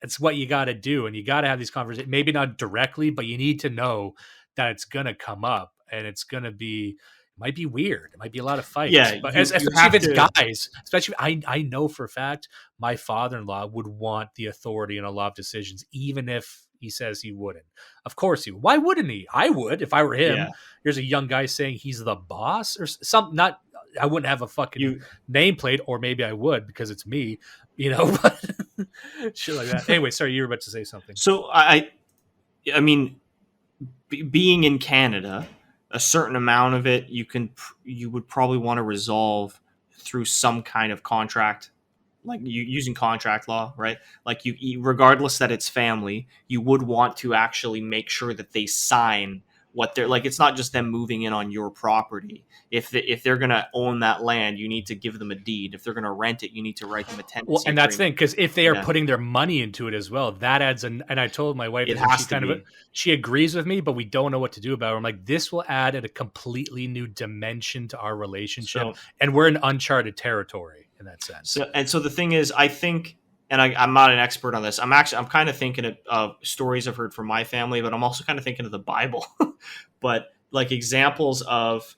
it's what you got to do, and you got to have these conversations. Maybe not directly, but you need to know that it's gonna come up, and it's gonna be. It might be weird. It might be a lot of Yeah, fights, but you especially if have it's to. guys. Especially, I know for a fact my father-in-law would want the authority in a lot of decisions, even if he says he wouldn't. Of course he would. Why wouldn't he? I would if I were him. Yeah, Here's a young guy saying he's the boss or something. Not, I wouldn't have a fucking you. nameplate, or maybe I would because it's me, but shit like that. Anyway, sorry, you were about to say something. So I mean, being in Canada, a certain amount of it you would probably want to resolve through some kind of contract, like you using contract law, right? Like regardless that it's family, you would want to actually make sure that they sign what they're like. It's not just them moving in on your property. If they're going to own that land, you need to give them a deed. If they're going to rent it, you need to write them a tenancy. Well, and that's the thing, agreement. because if they are Yeah. putting their money into it as well, that adds and I told my wife It this, and has she to kind of be. she agrees with me, but we don't know what to do about it. I'm like, this will add a completely new dimension to our relationship, So and we're in uncharted territory in that sense. So the thing is, I think, and I'm not an expert on this. I'm kind of thinking of stories I've heard from my family, but I'm also kind of thinking of the Bible. But like examples of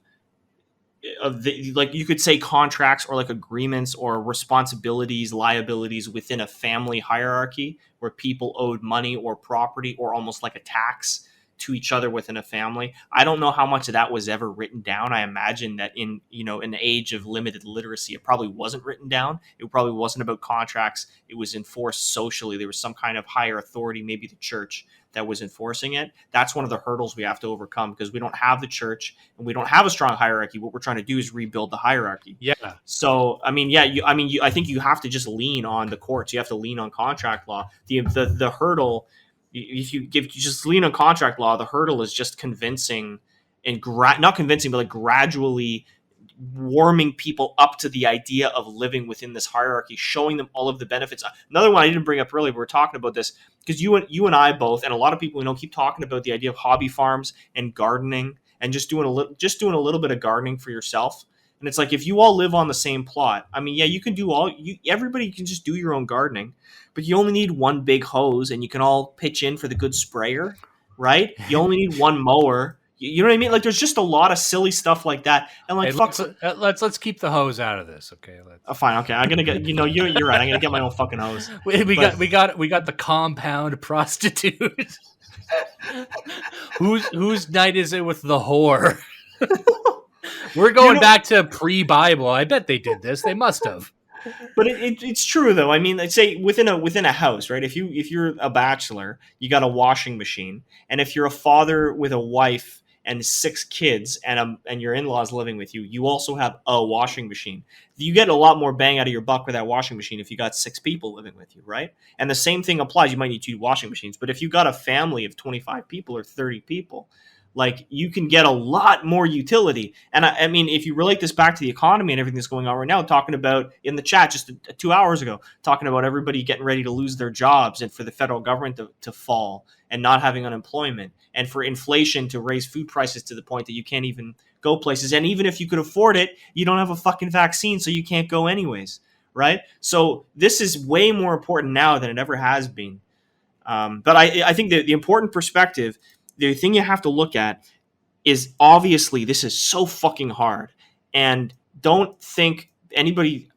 the, like you could say contracts or like agreements or responsibilities, liabilities within a family hierarchy where people owed money or property or almost like a tax to each other within a family. I don't know how much of that was ever written down. I imagine that in an age of limited literacy, it probably wasn't written down. It probably wasn't about contracts. It was enforced socially. There was some kind of higher authority, maybe the church, that was enforcing it. That's one of the hurdles we have to overcome because we don't have the church and we don't have a strong hierarchy. What we're trying to do is rebuild the hierarchy. Yeah. So, I mean, I think you have to just lean on the courts. You have to lean on contract law. The hurdle, if you just lean on contract law, the hurdle is just convincing and not convincing, but like gradually warming people up to the idea of living within this hierarchy, showing them all of the benefits. Another one I didn't bring up earlier, but we're talking about this because you and I both, and a lot of people keep talking about the idea of hobby farms and gardening and just doing a little bit of gardening for yourself. And it's like, if you all live on the same plot, I mean, yeah, you can do everybody can just do your own gardening, but you only need one big hose and you can all pitch in for the good sprayer, right? You only need one mower. You know what I mean? Like, there's just a lot of silly stuff like that. And like, Hey, let's keep the hose out of this, okay? Fine, okay. I'm gonna get. You're right. I'm gonna get my own fucking hose. We got the compound prostitute. Whose night is it with the whore? We're going back to pre-Bible. I bet they did this. They must have. But it's true though. I mean, let's say within a house, right? If you're a bachelor, you got a washing machine, and if you're a father with a wife and 6 kids, and your in-laws living with you, you also have a washing machine. You get a lot more bang out of your buck with that washing machine if you got 6 people living with you, right? And the same thing applies. You might need 2 washing machines, but if you got a family of 25 people or 30 people, like, you can get a lot more utility. And I mean, if you relate this back to the economy and everything that's going on right now, talking about in the chat just 2 hours ago, talking about everybody getting ready to lose their jobs and for the federal government to fall and not having unemployment and for inflation to raise food prices to the point that you can't even go places. And even if you could afford it, you don't have a fucking vaccine, so you can't go anyways, right? So this is way more important now than it ever has been. But I think that the important perspective, the thing you have to look at is, obviously this is so fucking hard, and don't think anybody,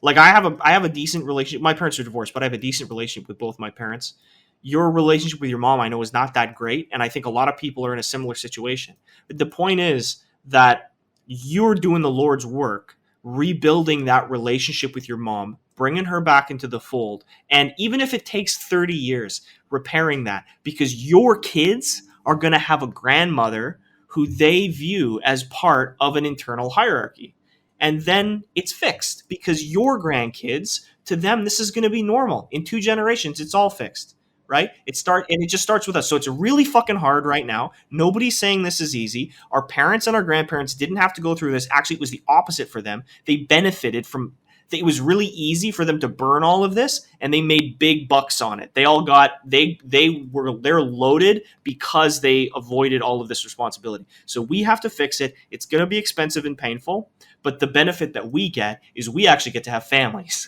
like, I have a decent relationship. My parents are divorced, but I have a decent relationship with both my parents. Your relationship with your mom, I know, is not that great, and I think a lot of people are in a similar situation. But the point is that you're doing the Lord's work, rebuilding that relationship with your mom, bringing her back into the fold, and even if it takes 30 years, repairing that, because your kids are going to have a grandmother who they view as part of an internal hierarchy. And then it's fixed because your grandkids, to them, this is going to be normal. In 2 generations, it's all fixed, right? It just starts with us. So it's really fucking hard right now. Nobody's saying this is easy. Our parents and our grandparents didn't have to go through this. Actually, it was the opposite for them. They benefited from. It was really easy for them to burn all of this, and they made big bucks on it. They all got they're loaded because they avoided all of this responsibility. So we have to fix it. It's going to be expensive and painful, but the benefit that we get is we actually get to have families.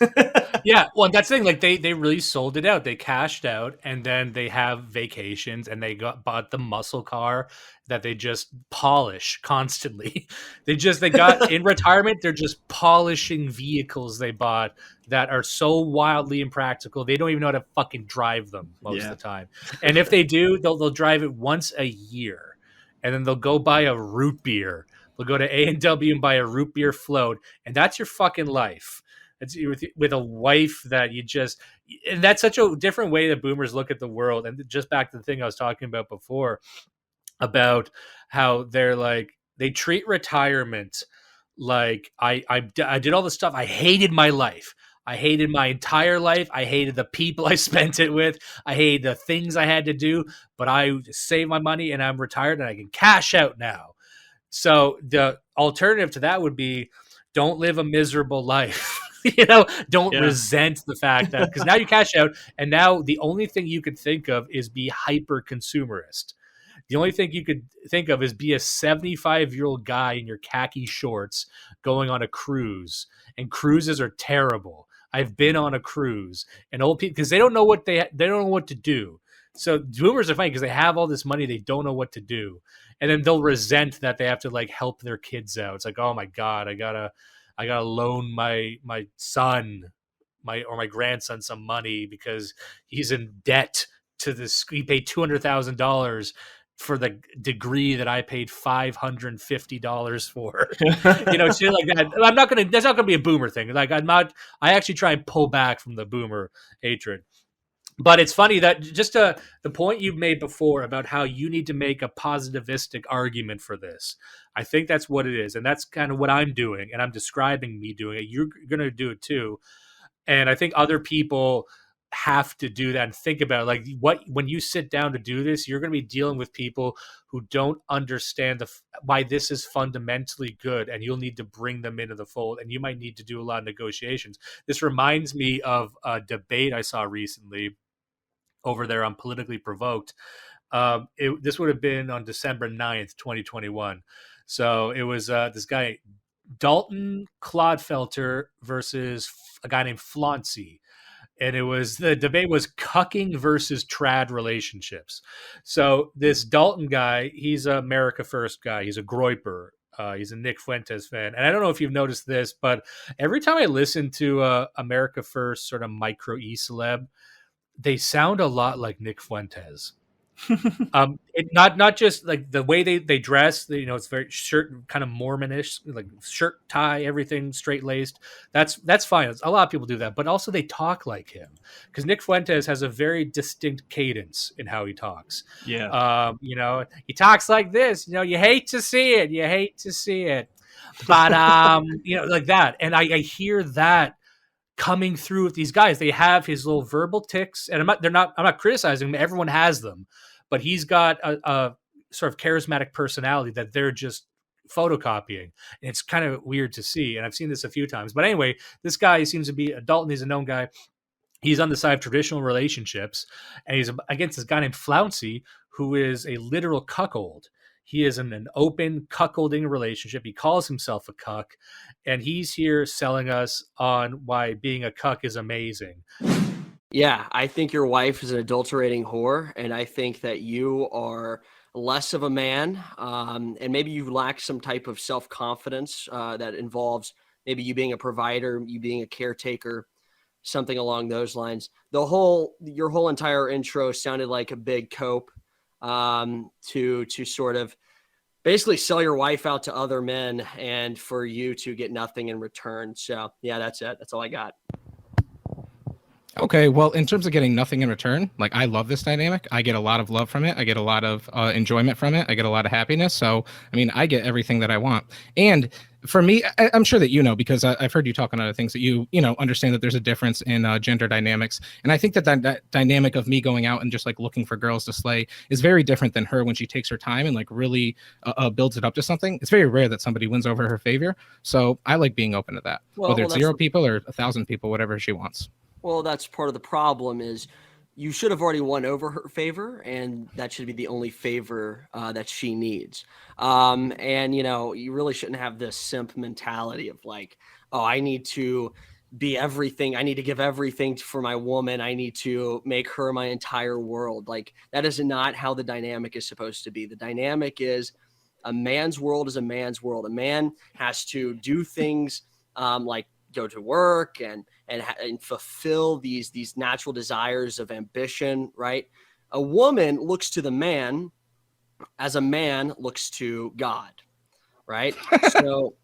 Yeah, well, that's the thing. Like they really sold it out. They cashed out, and then they have vacations, and they bought the muscle car that they just polish constantly. They got in retirement. They're just polishing vehicles they bought that are so wildly impractical. They don't even know how to fucking drive them most of the time. And if they do, they'll drive it once a year, and then they'll go buy a root beer. They'll go to A&W and buy a root beer float, and that's your fucking life. It's with a wife that you just, and that's such a different way that boomers look at the world. And just back to the thing I was talking about before, about how they're like, they treat retirement like I did all the stuff. I hated my life. I hated my entire life. I hated the people I spent it with. I hated the things I had to do, but I saved my money and I'm retired and I can cash out now. So the alternative to that would be, don't live a miserable life. Don't resent the fact that, because now you cash out, and now the only thing you could think of is be hyper consumerist. The only thing you could think of is be a 75-year-old guy in your khaki shorts going on a cruise, and cruises are terrible. I've been on a cruise, and old people, because they don't know what they don't know what to do. So boomers are funny because they have all this money, they don't know what to do, and then they'll resent that they have to like help their kids out. It's like, oh my god, I gotta loan my son, my grandson some money because he's in debt to this. He paid $200,000 for the degree that I paid $550 for. Shit like that. That's not gonna be a boomer thing. Like I actually try and pull back from the boomer hatred. But it's funny that just the point you made before about how you need to make a positivistic argument for this. I think that's what it is. And that's kind of what I'm doing. And I'm describing me doing it. You're going to do it too. And I think other people have to do that and think about it. Like when you sit down to do this, you're going to be dealing with people who don't understand why this is fundamentally good. And you'll need to bring them into the fold. And you might need to do a lot of negotiations. This reminds me of a debate I saw recently over there on Politically Provoked. This would have been on December 9th, 2021. So it was this guy, Dalton Clodfelter versus a guy named Flauncey. And the debate was cucking versus trad relationships. So this Dalton guy, he's a America First guy. He's a Groyper. He's a Nick Fuentes fan. And I don't know if you've noticed this, but every time I listen to America First sort of micro E-celeb, they sound a lot like Nick Fuentes. Not just like the way they dress, it's very shirt, kind of Mormonish, like shirt, tie, everything straight laced. That's fine. A lot of people do that, but also they talk like him, because Nick Fuentes has a very distinct cadence in how he talks. Yeah. He talks like this. You hate to see it. You hate to see it, but like that. And I hear that coming through with these guys. They have his little verbal tics, and I'm not criticizing them. Everyone has them, but he's got a sort of charismatic personality that they're just photocopying. And it's kind of weird to see. And I've seen this a few times, but anyway, this guy seems to be a Dalton. He's a known guy. He's on the side of traditional relationships, and he's against this guy named Flauncey, who is a literal cuckold. He is in an open cuckolding relationship. He calls himself a cuck, and he's here selling us on why being a cuck is amazing. Yeah, I think your wife is an adulterating whore, and I think that you are less of a man, and maybe you lack some type of self-confidence that involves maybe you being a provider, you being a caretaker, something along those lines. Your whole entire intro sounded like a big cope to sort of basically sell your wife out to other men and for you to get nothing in return. So yeah, that's it. That's all I got. Okay, well, in terms of getting nothing in return, like I love this dynamic. I get a lot of love from it. I get a lot of enjoyment from it. I get a lot of happiness. So, I mean, I get everything that I want. And for me, I'm sure that because I've heard you talk on other things that you understand that there's a difference in gender dynamics. And I think that dynamic of me going out and just like looking for girls to slay is very different than her when she takes her time and like really builds it up to something. It's very rare that somebody wins over her favor. So I like being open to that, whether it's 0 people or 1,000 people, whatever she wants. Well, that's part of the problem is you should have already won over her favor, and that should be the only favor that she needs. And you really shouldn't have this simp mentality of like, oh, I need to be everything. I need to give everything for my woman. I need to make her my entire world. Like, that is not how the dynamic is supposed to be. The dynamic is a man's world is a man's world. A man has to do things like go to work and fulfill these natural desires of ambition, right? A woman looks to the man as a man looks to God, right? So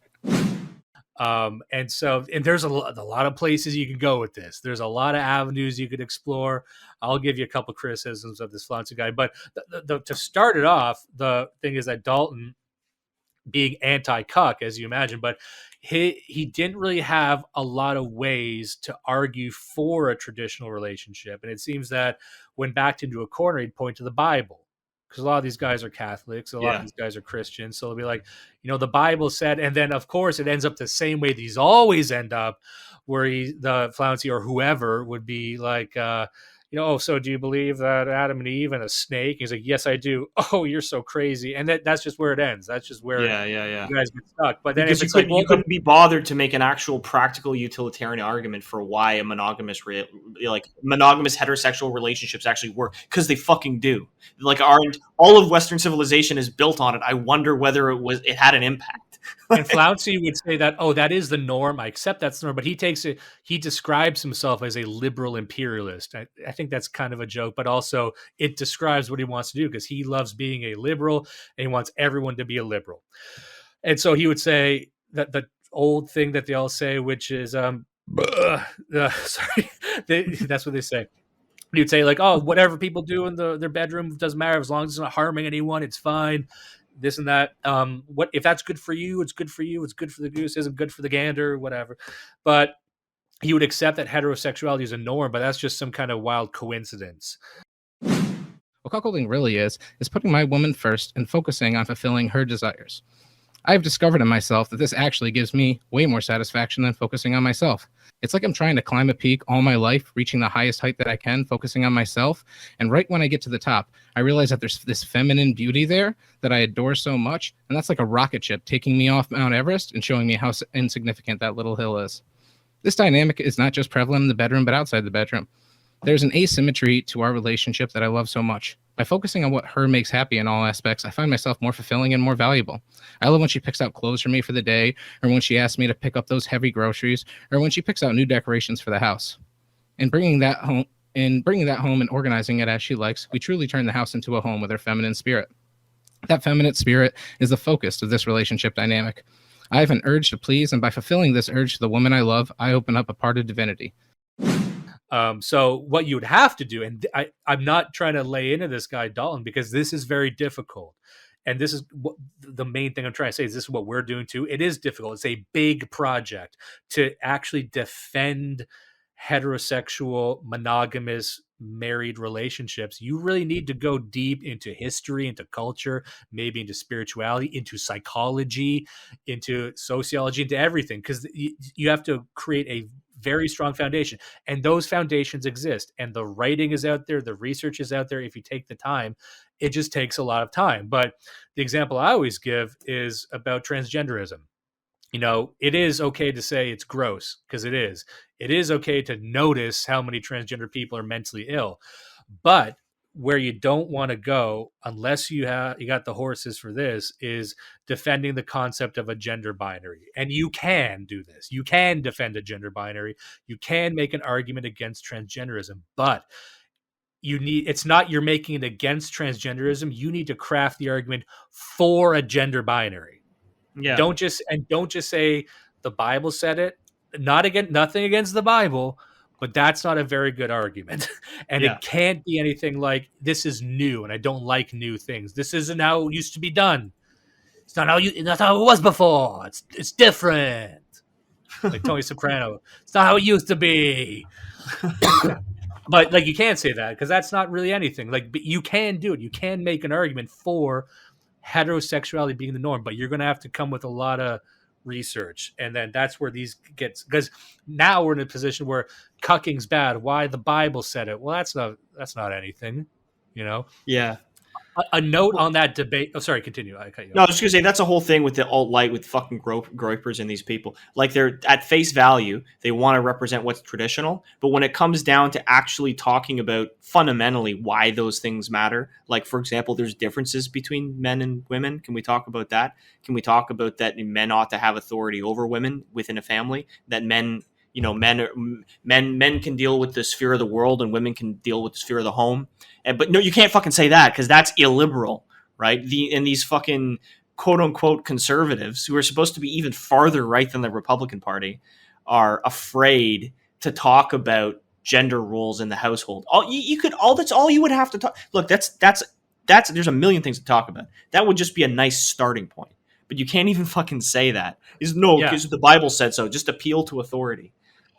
and there's a lot of places you can go with this. There's a lot of avenues you could explore. I'll give you a couple criticisms of this flouncy guy, but to start it off, the thing is that Dalton, being anti-cuck, as you imagine, but he didn't really have a lot of ways to argue for a traditional relationship. And it seems that when backed into a corner, he'd point to the Bible, because a lot of these guys are Catholics, a lot of these guys are Christians. So they'll be like, the Bible said, and then of course it ends up the same way these always end up, where the flouncy or whoever would be like, oh, so do you believe that Adam and Eve and a snake? He's like, yes, I do. Oh, you're so crazy. And that's just where it ends. That's just where you guys get stuck. But then because if it's you couldn't be bothered to make an actual practical utilitarian argument for why a monogamous heterosexual relationships actually work, because they fucking do. Like all of Western civilization is built on it. I wonder whether it had an impact. And Flouncy would say that, that is the norm. I accept that's the norm, but he describes himself as a liberal imperialist. I think that's kind of a joke, but also it describes what he wants to do, because he loves being a liberal and he wants everyone to be a liberal. And so he would say that the old thing that they all say, which is, that's what they say. You'd say like, oh, whatever people do in their bedroom doesn't matter, as long as it's not harming anyone, it's fine. This and that. What if that's good for you? It's good for you. It's good for the goose. Isn't good for the gander. Whatever. But he would accept that heterosexuality is a norm, but that's just some kind of wild coincidence. What cuckolding really is putting my woman first and focusing on fulfilling her desires. I have discovered in myself that this actually gives me way more satisfaction than focusing on myself. It's like I'm trying to climb a peak all my life, reaching the highest height that I can, focusing on myself. And right when I get to the top, I realize that there's this feminine beauty there that I adore so much. And that's like a rocket ship taking me off Mount Everest and showing me how insignificant that little hill is. This dynamic is not just prevalent in the bedroom, but outside the bedroom. There's an asymmetry to our relationship that I love so much. By focusing on what her makes happy in all aspects, I find myself more fulfilling and more valuable. I love when she picks out clothes for me for the day, or when she asks me to pick up those heavy groceries, or when she picks out new decorations for the house. In bringing that home and organizing it as she likes, we truly turn the house into a home with her feminine spirit. That feminine spirit is the focus of this relationship dynamic. I have an urge to please, and by fulfilling this urge to the woman I love, I open up a part of divinity. So what you would have to do, and I'm not trying to lay into this guy Dalton, because this is very difficult. And this is what the main thing I'm trying to say is this is what we're doing too. It is difficult. It's a big project to actually defend heterosexual, monogamous, married relationships. You really need to go deep into history, into culture, maybe into spirituality, into psychology, into sociology, into everything, because you have to create a very strong foundation, and those foundations exist, and the writing is out there, the research is out there. If you take the time, it just takes a lot of time. But the example I always give is about transgenderism. It is okay to say it's gross, because it is. It is okay to notice how many transgender people are mentally ill, but where you don't want to go, unless you got the horses for this, is defending the concept of a gender binary. And you can do this. You can defend a gender binary. You can make an argument against transgenderism, but it's not you're making it against transgenderism. You need to craft the argument for a gender binary. Yeah. Don't just say the Bible said it. Nothing against the Bible, but that's not a very good argument. And It can't be anything like, this is new and I don't like new things. This isn't how it used to be done. It's not how it was before. It's different. Like Tony Soprano. It's not how it used to be. But like, you can't say that, because that's not really anything. Like, but you can do it. You can make an argument for heterosexuality being the norm, but you're going to have to come with a lot of research, and then that's where these gets, because now we're in a position where cucking's bad. Why? The Bible said it. Well, that's not anything, you know. Yeah. A note on that debate. Oh, sorry, continue. I cut you No, I off. was just gonna say that's a whole thing with the alt-light, with fucking groypers and these people. Like, they're at face value, they want to represent what's traditional, but when it comes down to actually talking about fundamentally why those things matter, like, for example, there's differences between men and women. Can we talk about that? Can we talk about that men ought to have authority over women within a family? That men, men can deal with the sphere of the world and women can deal with the sphere of the home. But no, you can't fucking say that, because that's illiberal. Right? And these fucking quote unquote conservatives, who are supposed to be even farther right than the Republican Party, are afraid to talk about gender roles in the household. That's all you would have to talk. Look, that's there's a million things to talk about. That would just be a nice starting point. But you can't even fucking say that. Because the Bible said so. Just appeal to authority.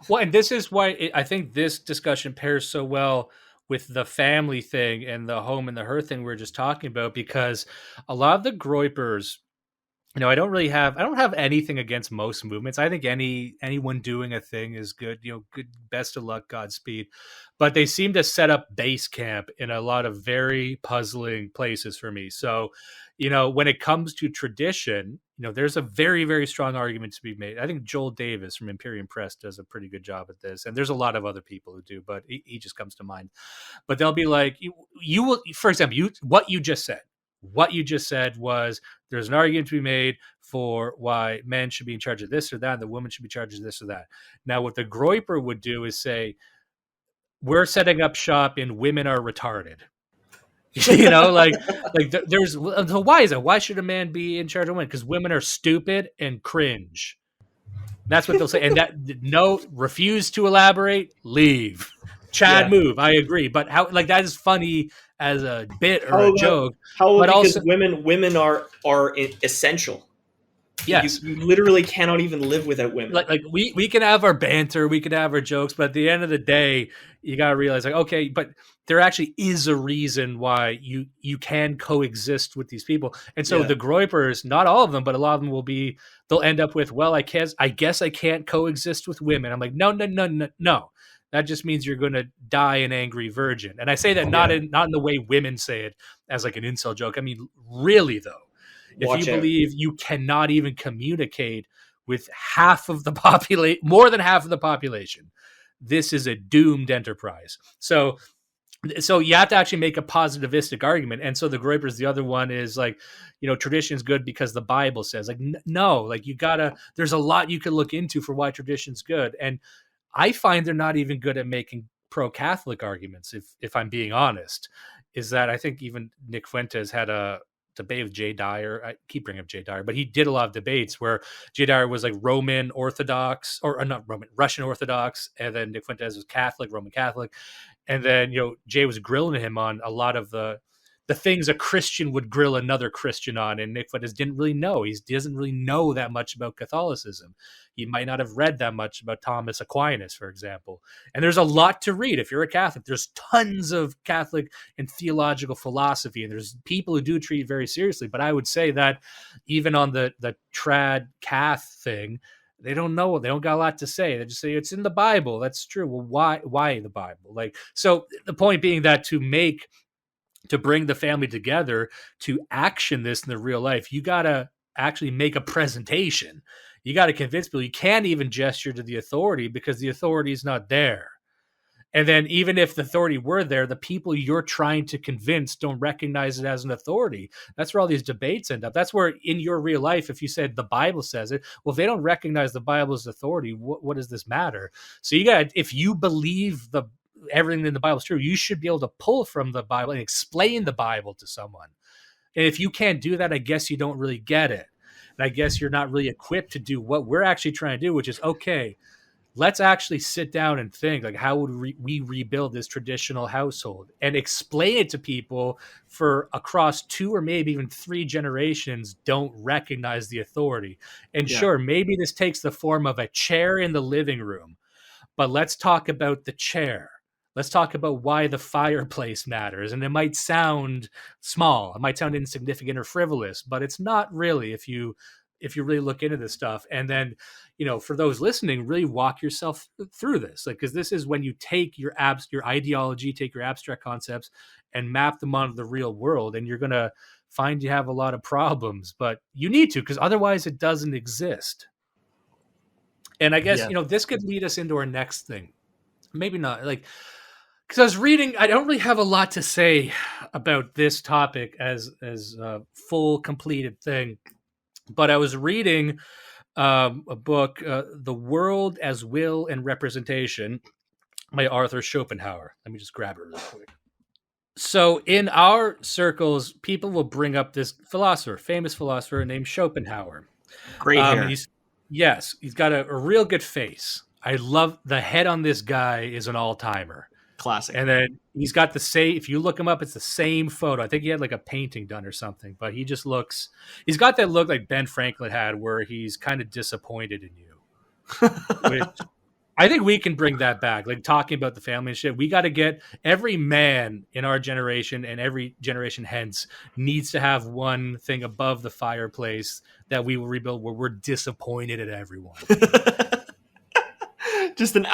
Well, and this is why I think this discussion pairs so well with the family thing and the home and the hearth thing we were just talking about, because a lot of the groypers, I don't have anything against most movements. I think anyone doing a thing is good, good, best of luck, Godspeed. But they seem to set up base camp in a lot of very puzzling places for me. So, when it comes to tradition, there's a very, very strong argument to be made. I think Joel Davis from Imperium Press does a pretty good job at this. And there's a lot of other people who do, but he just comes to mind. But they'll be like, you will, for example, what you just said was, there's an argument to be made for why men should be in charge of this or that, and the woman should be in charge of this or that. Now, what the groyper would do is say, we're setting up shop in women are retarded. There's, so why is that? Why should a man be in charge of women? Because women are stupid and cringe. That's what they'll say. And refuse to elaborate, leave. Chad, move. I agree. But how, that is funny as a bit or a joke. Because women are essential. Yes, you literally cannot even live without women. Like we can have our banter, we can have our jokes, but at the end of the day, you gotta realize, okay, but there actually is a reason why you can coexist with these people. And so the groypers, not all of them, but a lot of them they'll end up with, well, I guess I can't coexist with women. I'm like, no. That just means you're going to die an angry virgin. And I say that not in the way women say it as like an insult joke. I mean, really though. If you believe you cannot even communicate with more than half of the population, this is a doomed enterprise. So you have to actually make a positivistic argument. And so the groypers, the other one is like, tradition is good because the Bible says, like, no, like there's a lot you could look into for why tradition's good. And I find they're not even good at making pro-Catholic arguments, if I'm being honest. Is that I think even Nick Fuentes had a debate with Jay Dyer. I keep bringing up Jay Dyer, but he did a lot of debates where Jay Dyer was like Roman Orthodox, or not Roman, Russian Orthodox, and then Nick Fuentes was Catholic, Roman Catholic. And then, Jay was grilling him on a lot of the things a Christian would grill another Christian on. And Nick Fuentes didn't really know. He doesn't really know that much about Catholicism. He might not have read that much about Thomas Aquinas, for example. And there's a lot to read. If you're a Catholic, there's tons of Catholic and theological philosophy. And there's people who do treat it very seriously. But I would say that even on the trad Cath thing, they don't know. They don't got a lot to say. They just say it's in the Bible. That's true. Well, why the Bible? So the point being that to bring the family together, to action this in the real life, you got to actually make a presentation. You got to convince people. You can't even gesture to the authority because the authority is not there. And then even if the authority were there, the people you're trying to convince don't recognize it as an authority. That's where all these debates end up. That's where in your real life, if you said the Bible says it, well, if they don't recognize the Bible as authority, what does this matter? So if you believe everything in the Bible is true, you should be able to pull from the Bible and explain the Bible to someone. And if you can't do that, I guess you don't really get it. And I guess you're not really equipped to do what we're actually trying to do, which is, okay, let's actually sit down and think, like, how would we rebuild this traditional household and explain it to people for across 2 or maybe even 3 generations don't recognize the authority. And sure, maybe this takes the form of a chair in the living room, but let's talk about the chair. Let's talk about why the fireplace matters. And it might sound small, it might sound insignificant or frivolous, but it's not really if you if you really look into this stuff. And then, for those listening, really walk yourself through this, like, because this is when you take your ideology, take your abstract concepts and map them onto the real world, and you're going to find you have a lot of problems, but you need to, because otherwise it doesn't exist. And I guess, this could lead us into our next thing. Maybe not, like, because I was reading, I don't really have a lot to say about this topic as a full completed thing, but I was reading a book, The World as Will and Representation by Arthur Schopenhauer. Let me just grab it real quick. So in our circles, people will bring up this famous philosopher named Schopenhauer. Great hair. He's got a real good face. I love the head on this guy is an all-timer. Classic. And then he's got if you look him up, it's the same photo. I think he had like a painting done or something, but he's got that look like Ben Franklin had, where he's kind of disappointed in you. Which I think we can bring that back. Like, talking about the family and shit, we got to get every man in our generation and every generation hence needs to have one thing above the fireplace that we will rebuild, where we're disappointed at everyone. Just an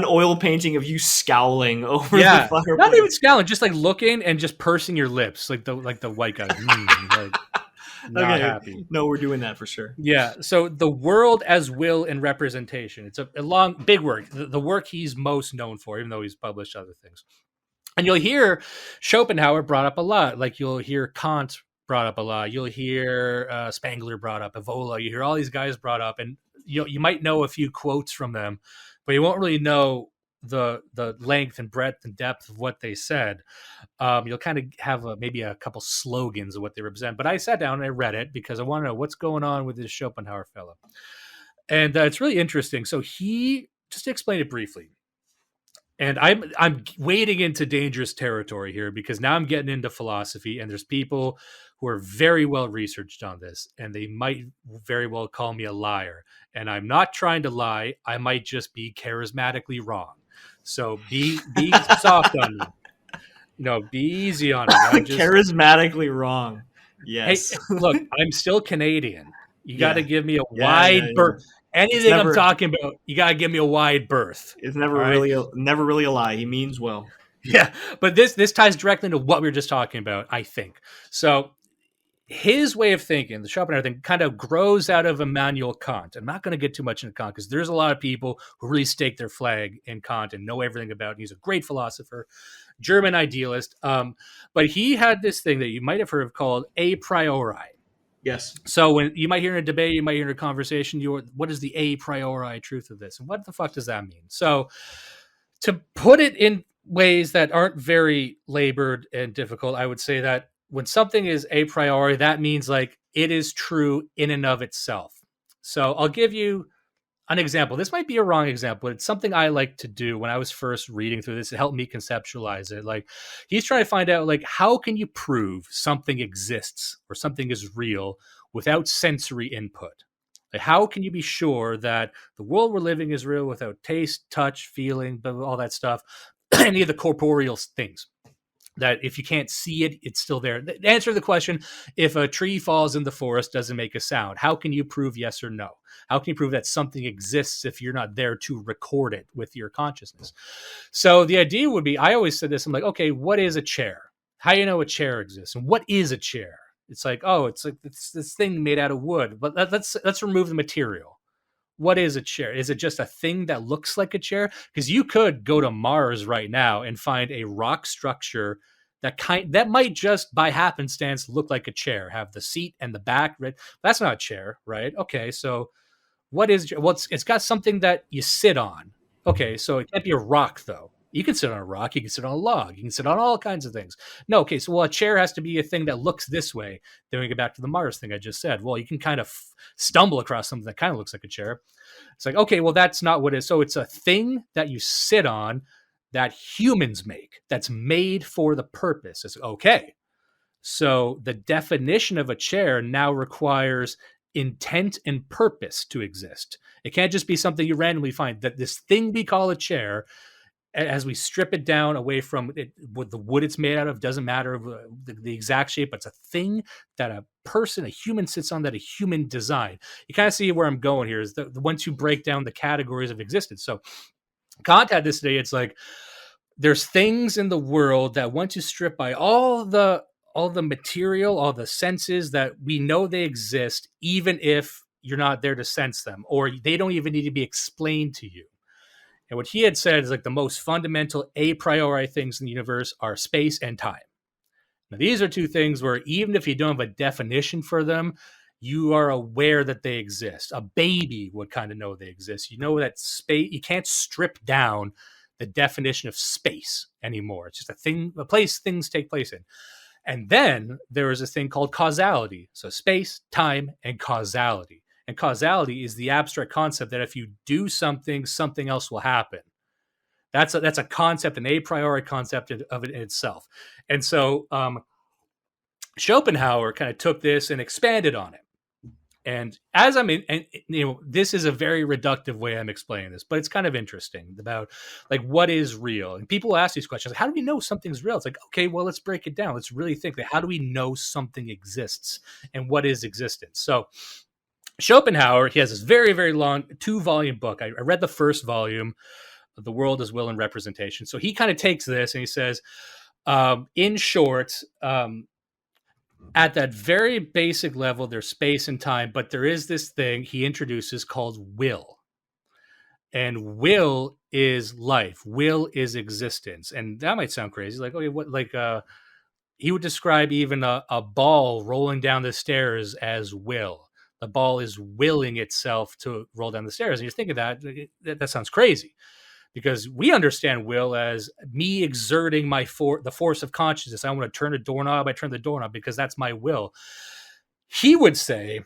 oil painting of you scowling over the fireplace. Not even scowling, just like looking and just pursing your lips, like the white guy. Not happy. No, we're doing that for sure. Yeah. So The World as Will and Representation. It's a long, big work. The work he's most known for, even though he's published other things. And you'll hear Schopenhauer brought up a lot. Like, you'll hear Kant brought up a lot. You'll hear Spengler brought up, Evola. You hear all these guys brought up, and you might know a few quotes from them, but you won't really know the length and breadth and depth of what they said. You'll kind of have maybe a couple slogans of what they represent. But I sat down and I read it because I want to know what's going on with this Schopenhauer fellow. And it's really interesting. So he, just to explain it briefly, and I'm wading into dangerous territory here, because now I'm getting into philosophy, and there's people who are very well researched on this, and they might very well call me a liar. And I'm not trying to lie. I might just be charismatically wrong. So be soft on me. Be easy on me. Charismatically wrong. Yes. Hey, look, I'm still Canadian. You got to give me a wide berth. Anything I'm talking about, you got to give me a wide berth. It's never really a lie. He means well. Yeah, but this ties directly into what we were just talking about, I think. So his way of thinking, the Schopenhauer thing, kind of grows out of Immanuel Kant. I'm not going to get too much into Kant, because there's a lot of people who really stake their flag in Kant and know everything about him. He's a great philosopher, German idealist. But he had this thing that you might have heard of called a priori. Yes. So when you might hear in a debate, you might hear in a conversation, what is the a priori truth of this? And what the fuck does that mean? So to put it in ways that aren't very labored and difficult, I would say that when something is a priori, that means like it is true in and of itself. So I'll give you an example. This might be a wrong example, but it's something I like to do when I was first reading through this. It helped me conceptualize it. Like, he's trying to find out, like, how can you prove something exists or something is real without sensory input? Like, how can you be sure that the world we're living is real without taste, touch, feeling, all that stuff, any of the corporeal things? That if you can't see it, it's still there. The answer to the question, if a tree falls in the forest, doesn't make a sound, how can you prove yes or no? How can you prove that something exists if you're not there to record it with your consciousness? So the idea would be, I always said this, I'm like, okay, what is a chair? How do you know a chair exists? And what is a chair? It's like, oh, it's like this thing made out of wood. But let's remove the material. What is a chair? Is it just a thing that looks like a chair? Because you could go to Mars right now and find a rock structure that might just by happenstance look like a chair, have the seat and the back. Right? That's not a chair, right? Okay, so what is? Well, it's got something that you sit on. Okay, so it can't be a rock though. You can sit on a rock, you can sit on a log, you can sit on all kinds of things. No, okay, so a chair has to be a thing that looks this way. Then we get back to the Mars thing I just said. Well, you can kind of stumble across something that kind of looks like a chair. It's like, okay, well, that's not what it is. So it's a thing that you sit on that humans make, that's made for the purpose. It's okay. So the definition of a chair now requires intent and purpose to exist. It can't just be something you randomly find. That this thing we call a chair as we strip it down away from it, what the wood it's made out of doesn't matter the exact shape, but it's a thing that a person, a human sits on, that a human designed. You kind of see where I'm going here is the once you break down the categories of existence. So Kant had this today. It's like there's things in the world that once you strip by all the material, all the senses, that we know they exist, even if you're not there to sense them, or they don't even need to be explained to you. And what he had said is like the most fundamental a priori things in the universe are space and time. Now, these are two things where even if you don't have a definition for them, you are aware that they exist. A baby would kind of know they exist. You know that space, you can't strip down the definition of space anymore. It's just a thing, a place things take place in. And then there is a thing called causality. So space, time, and causality. And causality is the abstract concept that if you do something, something else will happen. That's a concept, an a priori concept of it in itself. And so Schopenhauer kind of took this and expanded on it. And as I'm in, and this is a very reductive way I'm explaining this, but it's kind of interesting about like what is real. And people ask these questions, like, how do we know something's real? It's like, okay, well, let's break it down. Let's really think, like, how do we know something exists and what is existence? So Schopenhauer, he has this very, very long 2-volume book. I read the first volume, The World as Will and Representation. So he kind of takes this and he says, in short, at that very basic level, there's space and time, but there is this thing he introduces called will. And will is life. Will is existence. And that might sound crazy. Like, okay, what, like, he would describe even a ball rolling down the stairs as will. The ball is willing itself to roll down the stairs. And you're thinking that sounds crazy, because we understand will as me exerting the force of consciousness. I want to turn a doorknob. I turn the doorknob because that's my will. He would say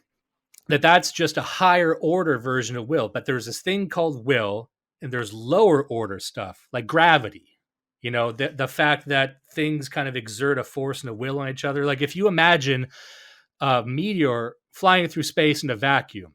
that that's just a higher order version of will, but there's this thing called will, and there's lower order stuff like gravity. You know, the fact that things kind of exert a force and a will on each other. Like if you imagine a meteor flying through space in a vacuum,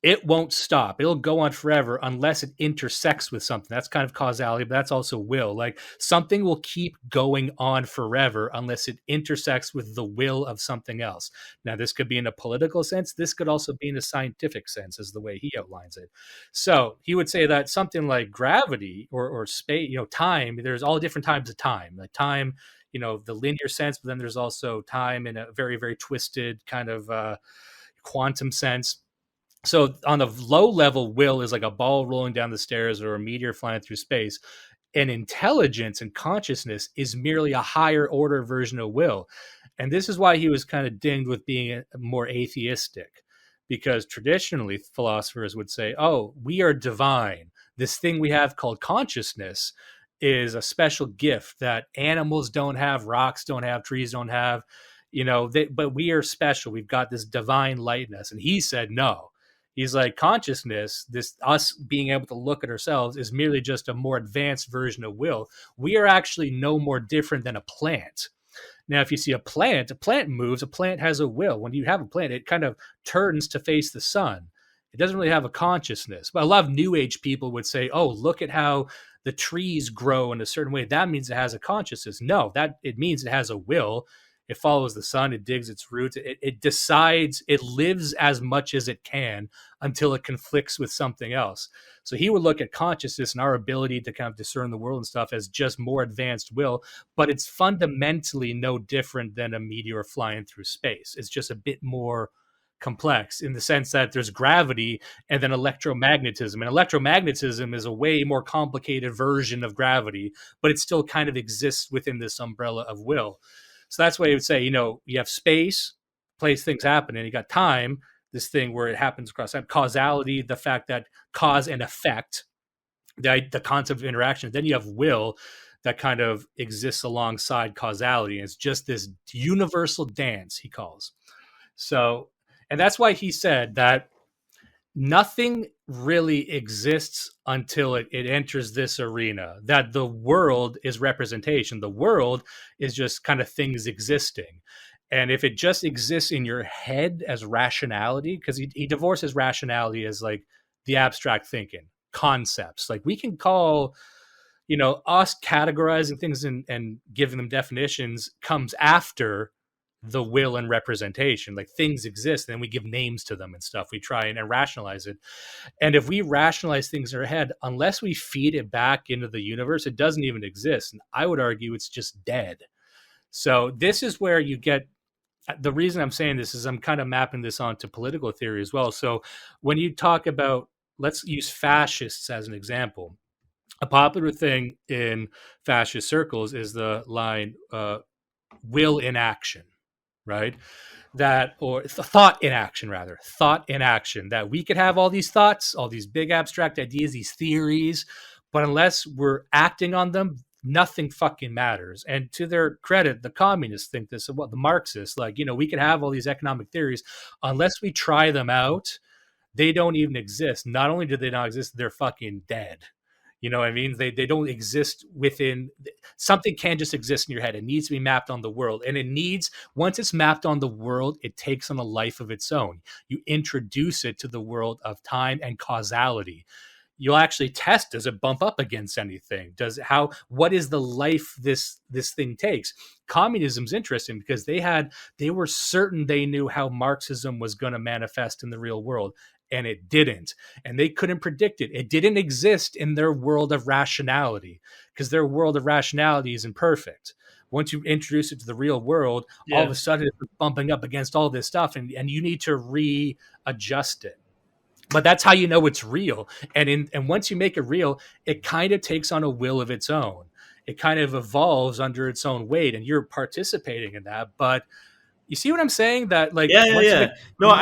it won't stop. It'll go on forever unless it intersects with something. That's kind of causality, but that's also will. Like something will keep going on forever unless it intersects with the will of something else. Now, this could be in a political sense. This could also be in a scientific sense, is the way he outlines it. So he would say that something like gravity or space, time, there's all different types of time. Like time, the linear sense, but then there's also time in a very, very twisted kind of quantum sense. So on the low level, will is like a ball rolling down the stairs or a meteor flying through space. And intelligence and consciousness is merely a higher order version of will. And this is why he was kind of dinged with being more atheistic, because traditionally philosophers would say, oh, we are divine. This thing we have called consciousness is a special gift that animals don't have, rocks don't have, trees don't have, but we are special. We've got this divine light in us. And he said, no. He's like, consciousness, this us being able to look at ourselves, is merely just a more advanced version of will. We are actually no more different than a plant. Now, if you see a plant moves, a plant has a will. When you have a plant, it kind of turns to face the sun. It doesn't really have a consciousness. But a lot of New Age people would say, oh, look at how the trees grow in a certain way. That means it has a consciousness. No, it means it has a will. It follows the sun. It digs its roots. It decides. It lives as much as it can until it conflicts with something else. So he would look at consciousness and our ability to kind of discern the world and stuff as just more advanced will, but it's fundamentally no different than a meteor flying through space. It's just a bit more complex in the sense that there's gravity and then electromagnetism. And electromagnetism is a way more complicated version of gravity, but it still kind of exists within this umbrella of will. So that's why you would say, you have space, place things happen, and you got time, this thing where it happens across time, causality, the fact that cause and effect, the concept of interaction. Then you have will that kind of exists alongside causality. And it's just this universal dance, he calls. So, and that's why he said that nothing really exists until it enters this arena, that the world is representation. The world is just kind of things existing. And if it just exists in your head as rationality, because he divorces rationality as like the abstract thinking, concepts. Like we can call us categorizing things and giving them definitions comes after the will and representation. Like things exist, and then we give names to them and stuff. We try and rationalize it. And if we rationalize things in our head, unless we feed it back into the universe, it doesn't even exist. And I would argue it's just dead. So this is where you get, the reason I'm saying this is I'm kind of mapping this onto political theory as well. So when you talk about, let's use fascists as an example. A popular thing in fascist circles is the line, will in action, right? That, or thought in action, rather, thought in action, that we could have all these thoughts, all these big abstract ideas, these theories, but unless we're acting on them, nothing fucking matters. And to their credit, the communists think this, what the Marxists, like, we could have all these economic theories, unless we try them out, they don't even exist. Not only do they not exist, they're fucking dead. You know what I mean? They don't exist within, something can't just exist in your head. It needs to be mapped on the world. And it needs, once it's mapped on the world, it takes on a life of its own. You introduce it to the world of time and causality. You'll actually test, does it bump up against anything? What is the life this thing takes? Communism's interesting because they were certain they knew how Marxism was going to manifest in the real world. And it didn't. And they couldn't predict it. It didn't exist in their world of rationality because their world of rationality is imperfect. Once you introduce it to the real world, all of a sudden it's bumping up against all this stuff, and you need to readjust it. But that's how you know it's real. And once you make it real, it kind of takes on a will of its own. It kind of evolves under its own weight, and you're participating in that. But you see what I'm saying? That like, No,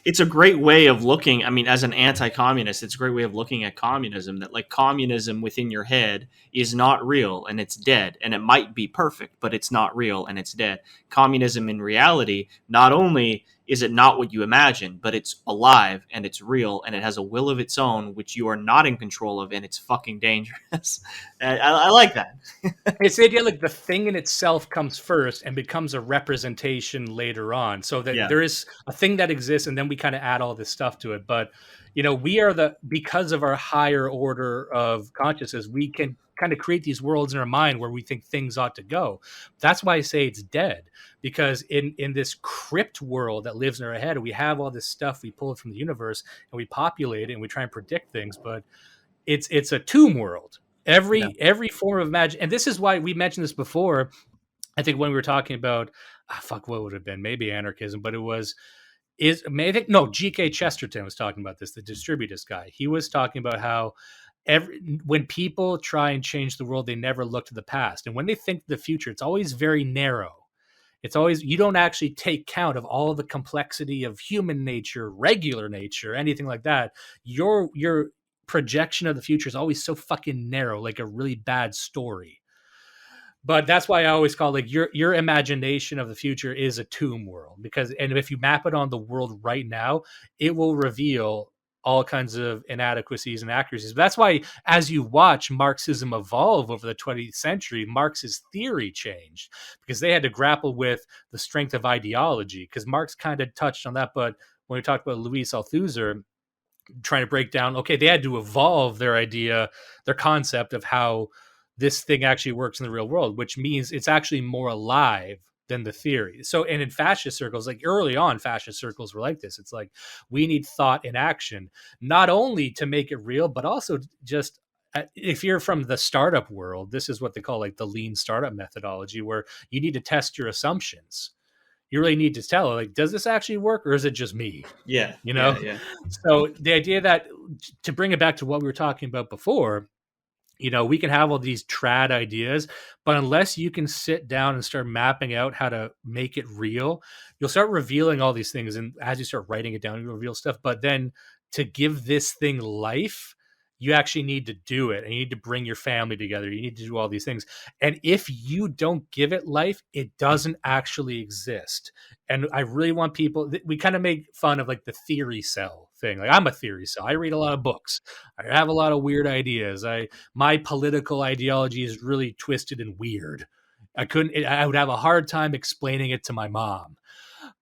it's a great way of looking. I mean, as an anti-communist, it's a great way of looking at communism. That like communism within your head is not real and it's dead, and it might be perfect, but it's not real and it's dead. Communism in reality, not only is it not what you imagine, but it's alive and it's real and it has a will of its own, which you are not in control of, and it's fucking dangerous. I like that. It's the idea like the thing in itself comes first and becomes a representation later on. So that there is a thing that exists, and then we kind of add all this stuff to it. But we are because of our higher order of consciousness, we can kind of create these worlds in our mind where we think things ought to go. That's why I say it's dead, because in this crypt world that lives in our head, we have all this stuff, we pull it from the universe and we populate it and we try and predict things, but it's a tomb world. Every form of magic, and this is why we mentioned this before. I think when we were talking about what would it have been? Maybe anarchism, but it was G.K. Chesterton was talking about this, the distributist guy. He was talking about how when people try and change the world, they never look to the past, and when they think the future, it's always very narrow. It's always, you don't actually take count of all the complexity of human nature, regular nature, anything like that. Your projection of the future is always so fucking narrow, like a really bad story. But that's why I always call like your imagination of the future is a tomb world, and if you map it on the world right now, it will reveal all kinds of inadequacies and accuracies. But that's why, as you watch Marxism evolve over the 20th century, Marx's theory changed because they had to grapple with the strength of ideology, because Marx kind of touched on that. But when we talked about Louis Althusser trying to break down, okay, they had to evolve their concept of how this thing actually works in the real world, which means it's actually more alive than the theory. So, and in fascist circles, like early on, fascist circles were like this. It's like, we need thought in action, not only to make it real, but also just, if you're from the startup world, this is what they call like the lean startup methodology, where you need to test your assumptions. You really need to tell, like, does this actually work, or is it just me? Yeah. So the idea that, to bring it back to what we were talking about before, we can have all these trad ideas, but unless you can sit down and start mapping out how to make it real, you'll start revealing all these things. And as you start writing it down, you reveal stuff. But then to give this thing life, you actually need to do it, and you need to bring your family together. You need to do all these things. And if you don't give it life, it doesn't actually exist. And I really want people, we kind of make fun of like the theory cell thing. Like, I'm a theory cell. I read a lot of books. I have a lot of weird ideas. My political ideology is really twisted and weird. I would have a hard time explaining it to my mom.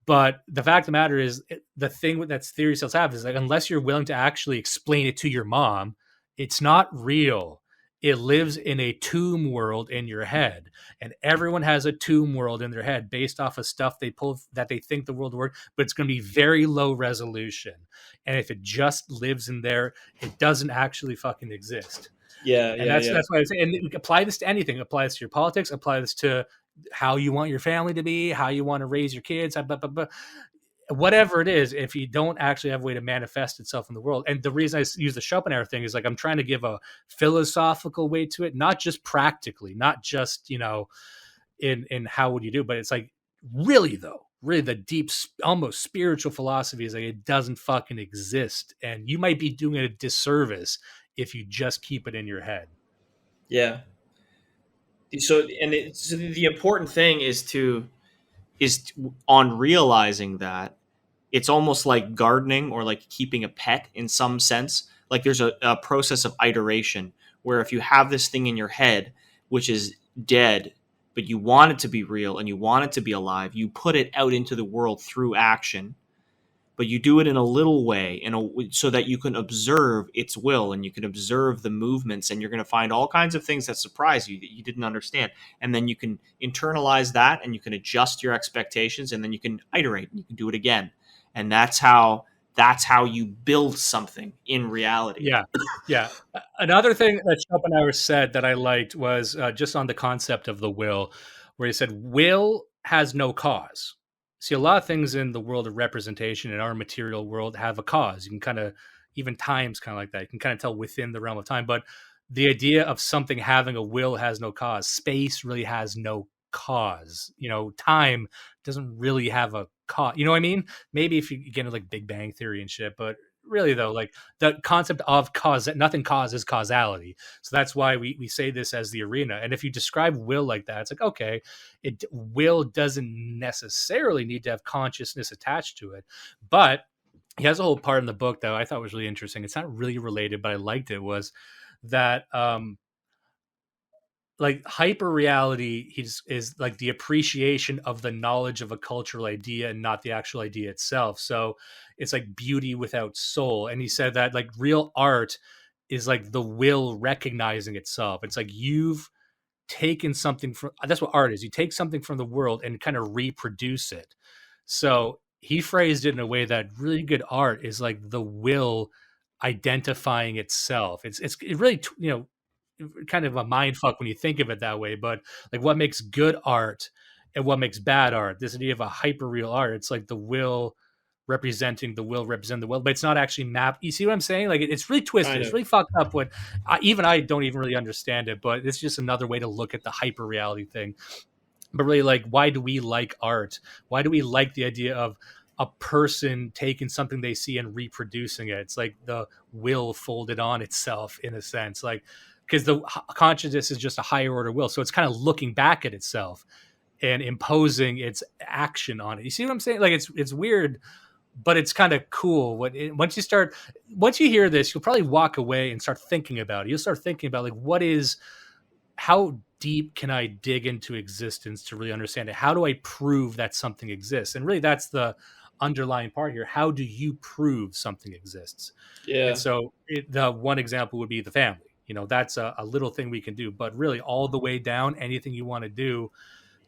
But the fact of the matter is, the thing that theory cells have is like, unless you're willing to actually explain it to your mom, it's not real. it lives in a tomb world in your head, and everyone has a tomb world in their head based off of stuff they pull that they think the world will work, but it's going to be very low resolution. And if it just lives in there, it doesn't actually fucking exist. And that's why I say, and you can apply this to anything. Apply this to your politics. Apply this to how you want your family to be, how you want to raise your kids, whatever it is. If you don't actually have a way to manifest itself in the world, and the reason I use the Schopenhauer thing is like I'm trying to give a philosophical way to it, not just practically, not just in how would you do, but it's like really the deep, almost spiritual philosophy is like it doesn't fucking exist, and you might be doing it a disservice if you just keep it in your head. Yeah. So the important thing is on realizing that it's almost like gardening or like keeping a pet in some sense. Like there's a process of iteration where if you have this thing in your head, which is dead, but you want it to be real and you want it to be alive, you put it out into the world through action, but you do it in a little way, so that you can observe its will and you can observe the movements, and you're going to find all kinds of things that surprise you that you didn't understand. And then you can internalize that and you can adjust your expectations, and then you can iterate and you can do it again. And that's how you build something in reality. Yeah. Another thing that Schopenhauer said that I liked was just on the concept of the will, where he said, will has no cause. See, a lot of things in the world of representation in our material world have a cause. You can kind of, even time's kind of like that. You can kind of tell within the realm of time. But the idea of something having a will has no cause. Space really has no cause. Time doesn't really have a cause. You know what I mean? Maybe if you get into like Big Bang Theory and shit, but really though, like the concept of cause, that nothing causes causality. So that's why we say this as the arena. And if you describe will like that, it's like, okay, will doesn't necessarily need to have consciousness attached to it. But he has a whole part in the book that I thought was really interesting. It's not really related, but I liked it, was that like hyper reality is like the appreciation of the knowledge of a cultural idea and not the actual idea itself. So it's like beauty without soul. And he said that like real art is like the will recognizing itself. It's like you've taken something from, that's what art is. You take something from the world and kind of reproduce it. So he phrased it in a way that really good art is like the will identifying itself. It really, kind of a mind fuck when you think of it that way, but like what makes good art and what makes bad art, this idea of a hyper real art, it's like the will representing the will represent the will, but it's not actually mapped. You see what I'm saying? Like it's really twisted. It's really fucked up. What I don't even really understand it, but it's just another way to look at the hyper reality thing. But really, like, why do we like art? Why do we like the idea of a person taking something they see and reproducing it? It's like the will folded on itself in a sense, like, because the consciousness is just a higher order will. So it's kind of looking back at itself and imposing its action on it. You see what I'm saying? Like it's weird, but it's kind of cool. Once you hear this, you'll probably walk away and start thinking about it. You'll start thinking about like, how deep can I dig into existence to really understand it? How do I prove that something exists? And really that's the underlying part here. How do you prove something exists? Yeah. And so the one example would be the family. That's a little thing we can do, but really all the way down, anything you want to do,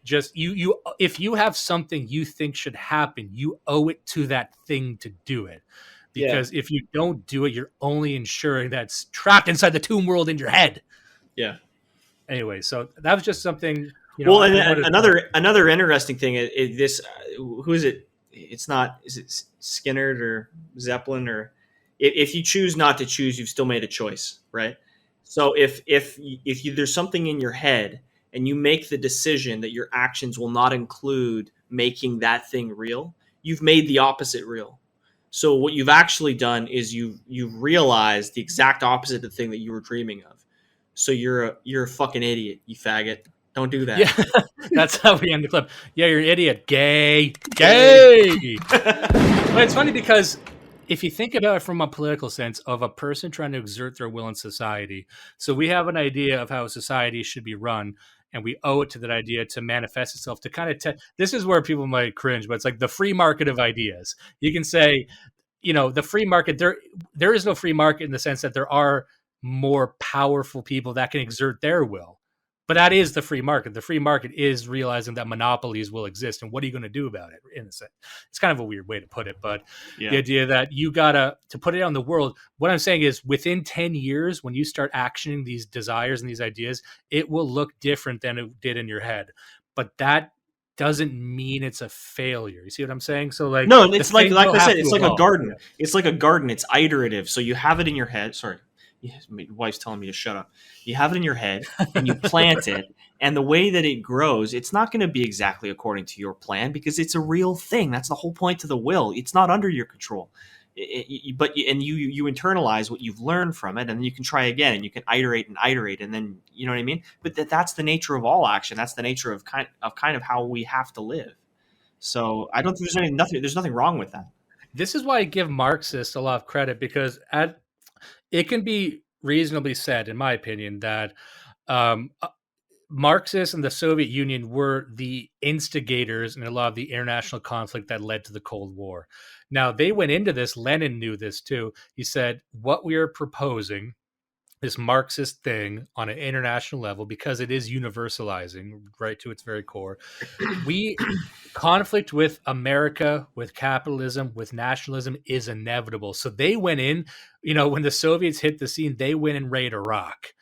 just you if you have something you think should happen, you owe it to that thing to do it. Because if you don't do it, you're only ensuring that's trapped inside the tomb world in your head. Yeah. Anyway, so that was just something. Well, and another interesting thing is this. Who is it? It's not. Is it Skinner or Zeppelin? Or if you choose not to choose, you've still made a choice, right? So if there's something in your head and you make the decision that your actions will not include making that thing real, you've made the opposite real. So what you've actually done is you've realized the exact opposite of the thing that you were dreaming of. So you're a fucking idiot, you faggot. Don't do that. Yeah, that's how we end the clip. Yeah, you're an idiot. Gay. But it's funny because if you think about it from a political sense of a person trying to exert their will in society, so we have an idea of how society should be run, and we owe it to that idea to manifest itself, to kind of this is where people might cringe, but it's like the free market of ideas. You can say, the free market, there is no free market in the sense that there are more powerful people that can exert their will. But that is the free market. The free market is realizing that monopolies will exist. And what are you going to do about it? In a sense, it's kind of a weird way to put it, but the idea that you to put it out in the world, what I'm saying is within 10 years, when you start actioning these desires and these ideas, it will look different than it did in your head. But that doesn't mean it's a failure. You see what I'm saying? So like, no, it's like I said, it's like evolve. a garden. Yeah. It's like a garden. It's iterative. So you have it in your head. Sorry. My wife's telling me to shut up. You have it in your head and you plant it, and the way that it grows, it's not going to be exactly according to your plan because it's a real thing. That's the whole point to the will. It's not under your control. But you internalize what you've learned from it, and then you can try again, and you can iterate, and then you know what I mean. But that's the nature of all action. That's the nature of kind of how we have to live. So I don't think there's nothing wrong with that. This is why I give Marxists a lot of credit, because it can be reasonably said, in my opinion, that Marxists and the Soviet Union were the instigators in a lot of the international conflict that led to the Cold War. Now, they went into this, Lenin knew this too. He said, what we are proposing, this Marxist thing on an international level, because it is universalizing right to its very core, we conflict with America, with capitalism, with nationalism is inevitable. So they went in, when the Soviets hit the scene, they went and raided Iraq.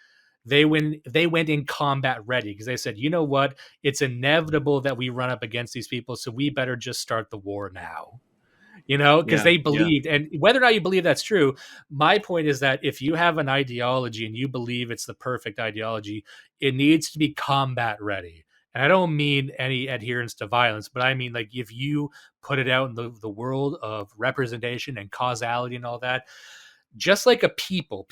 They went in combat ready because they said, you know what? It's inevitable that we run up against these people, so we better just start the war now. Because they believed, and whether or not you believe that's true, my point is that if you have an ideology and you believe it's the perfect ideology, it needs to be combat ready. And I don't mean any adherence to violence, but I mean, like, if you put it out in the world of representation and causality and all that, just like a people,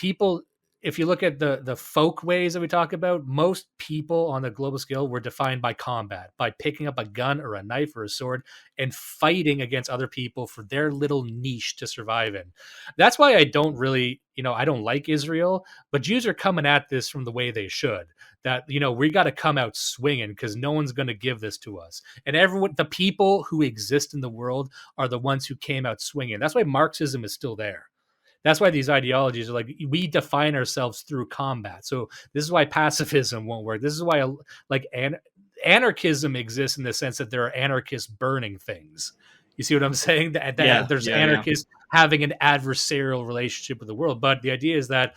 if you look at the folk ways that we talk about, most people on the global scale were defined by combat, by picking up a gun or a knife or a sword and fighting against other people for their little niche to survive in. That's why I don't really, I don't like Israel, but Jews are coming at this from the way they should. That, we got to come out swinging because no one's going to give this to us. And the people who exist in the world are the ones who came out swinging. That's why Marxism is still there. That's why these ideologies are like, we define ourselves through combat. So this is why pacifism won't work. This is why anarchism exists in the sense that there are anarchists burning things. You see what I'm saying? That there's anarchists having an adversarial relationship with the world. But the idea is that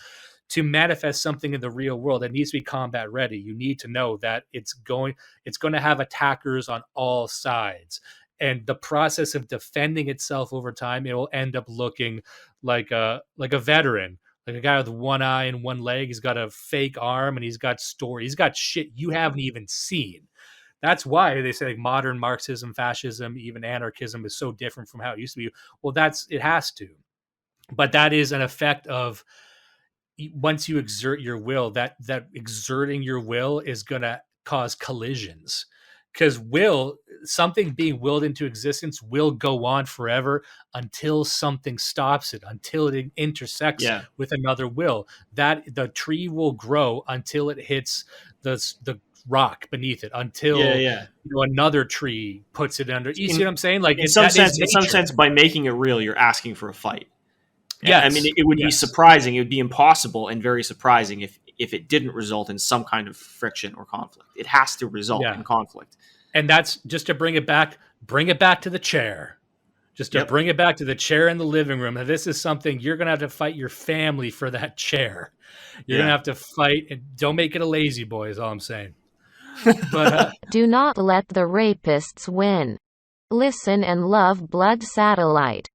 to manifest something in the real world, it needs to be combat ready. You need to know that it's going to have attackers on all sides. And the process of defending itself over time, it will end up looking like a veteran, like a guy with one eye and one leg. He's got a fake arm and he's got shit you haven't even seen. That's why they say like modern Marxism, fascism, even anarchism is so different from how it used to be. Well, it has to. But that is an effect of once you exert your will, that exerting your will is going to cause collisions. Because something being willed into existence will go on forever until something stops it, until it intersects with another will. That the tree will grow until it hits the rock beneath it, until another tree puts it under. You see what I'm saying? Like in some sense, by making it real, you're asking for a fight. Yeah, I mean, it would be surprising. It would be impossible and very surprising if it didn't result in some kind of friction or conflict. It has to result in conflict. And that's just to bring it back to the chair. Just to bring it back to the chair in the living room. Now, this is something you're going to have to fight your family for, that chair. You're going to have to fight. And don't make it a lazy boy is all I'm saying. But do not let the rapists win. Listen and love Blood Satellite.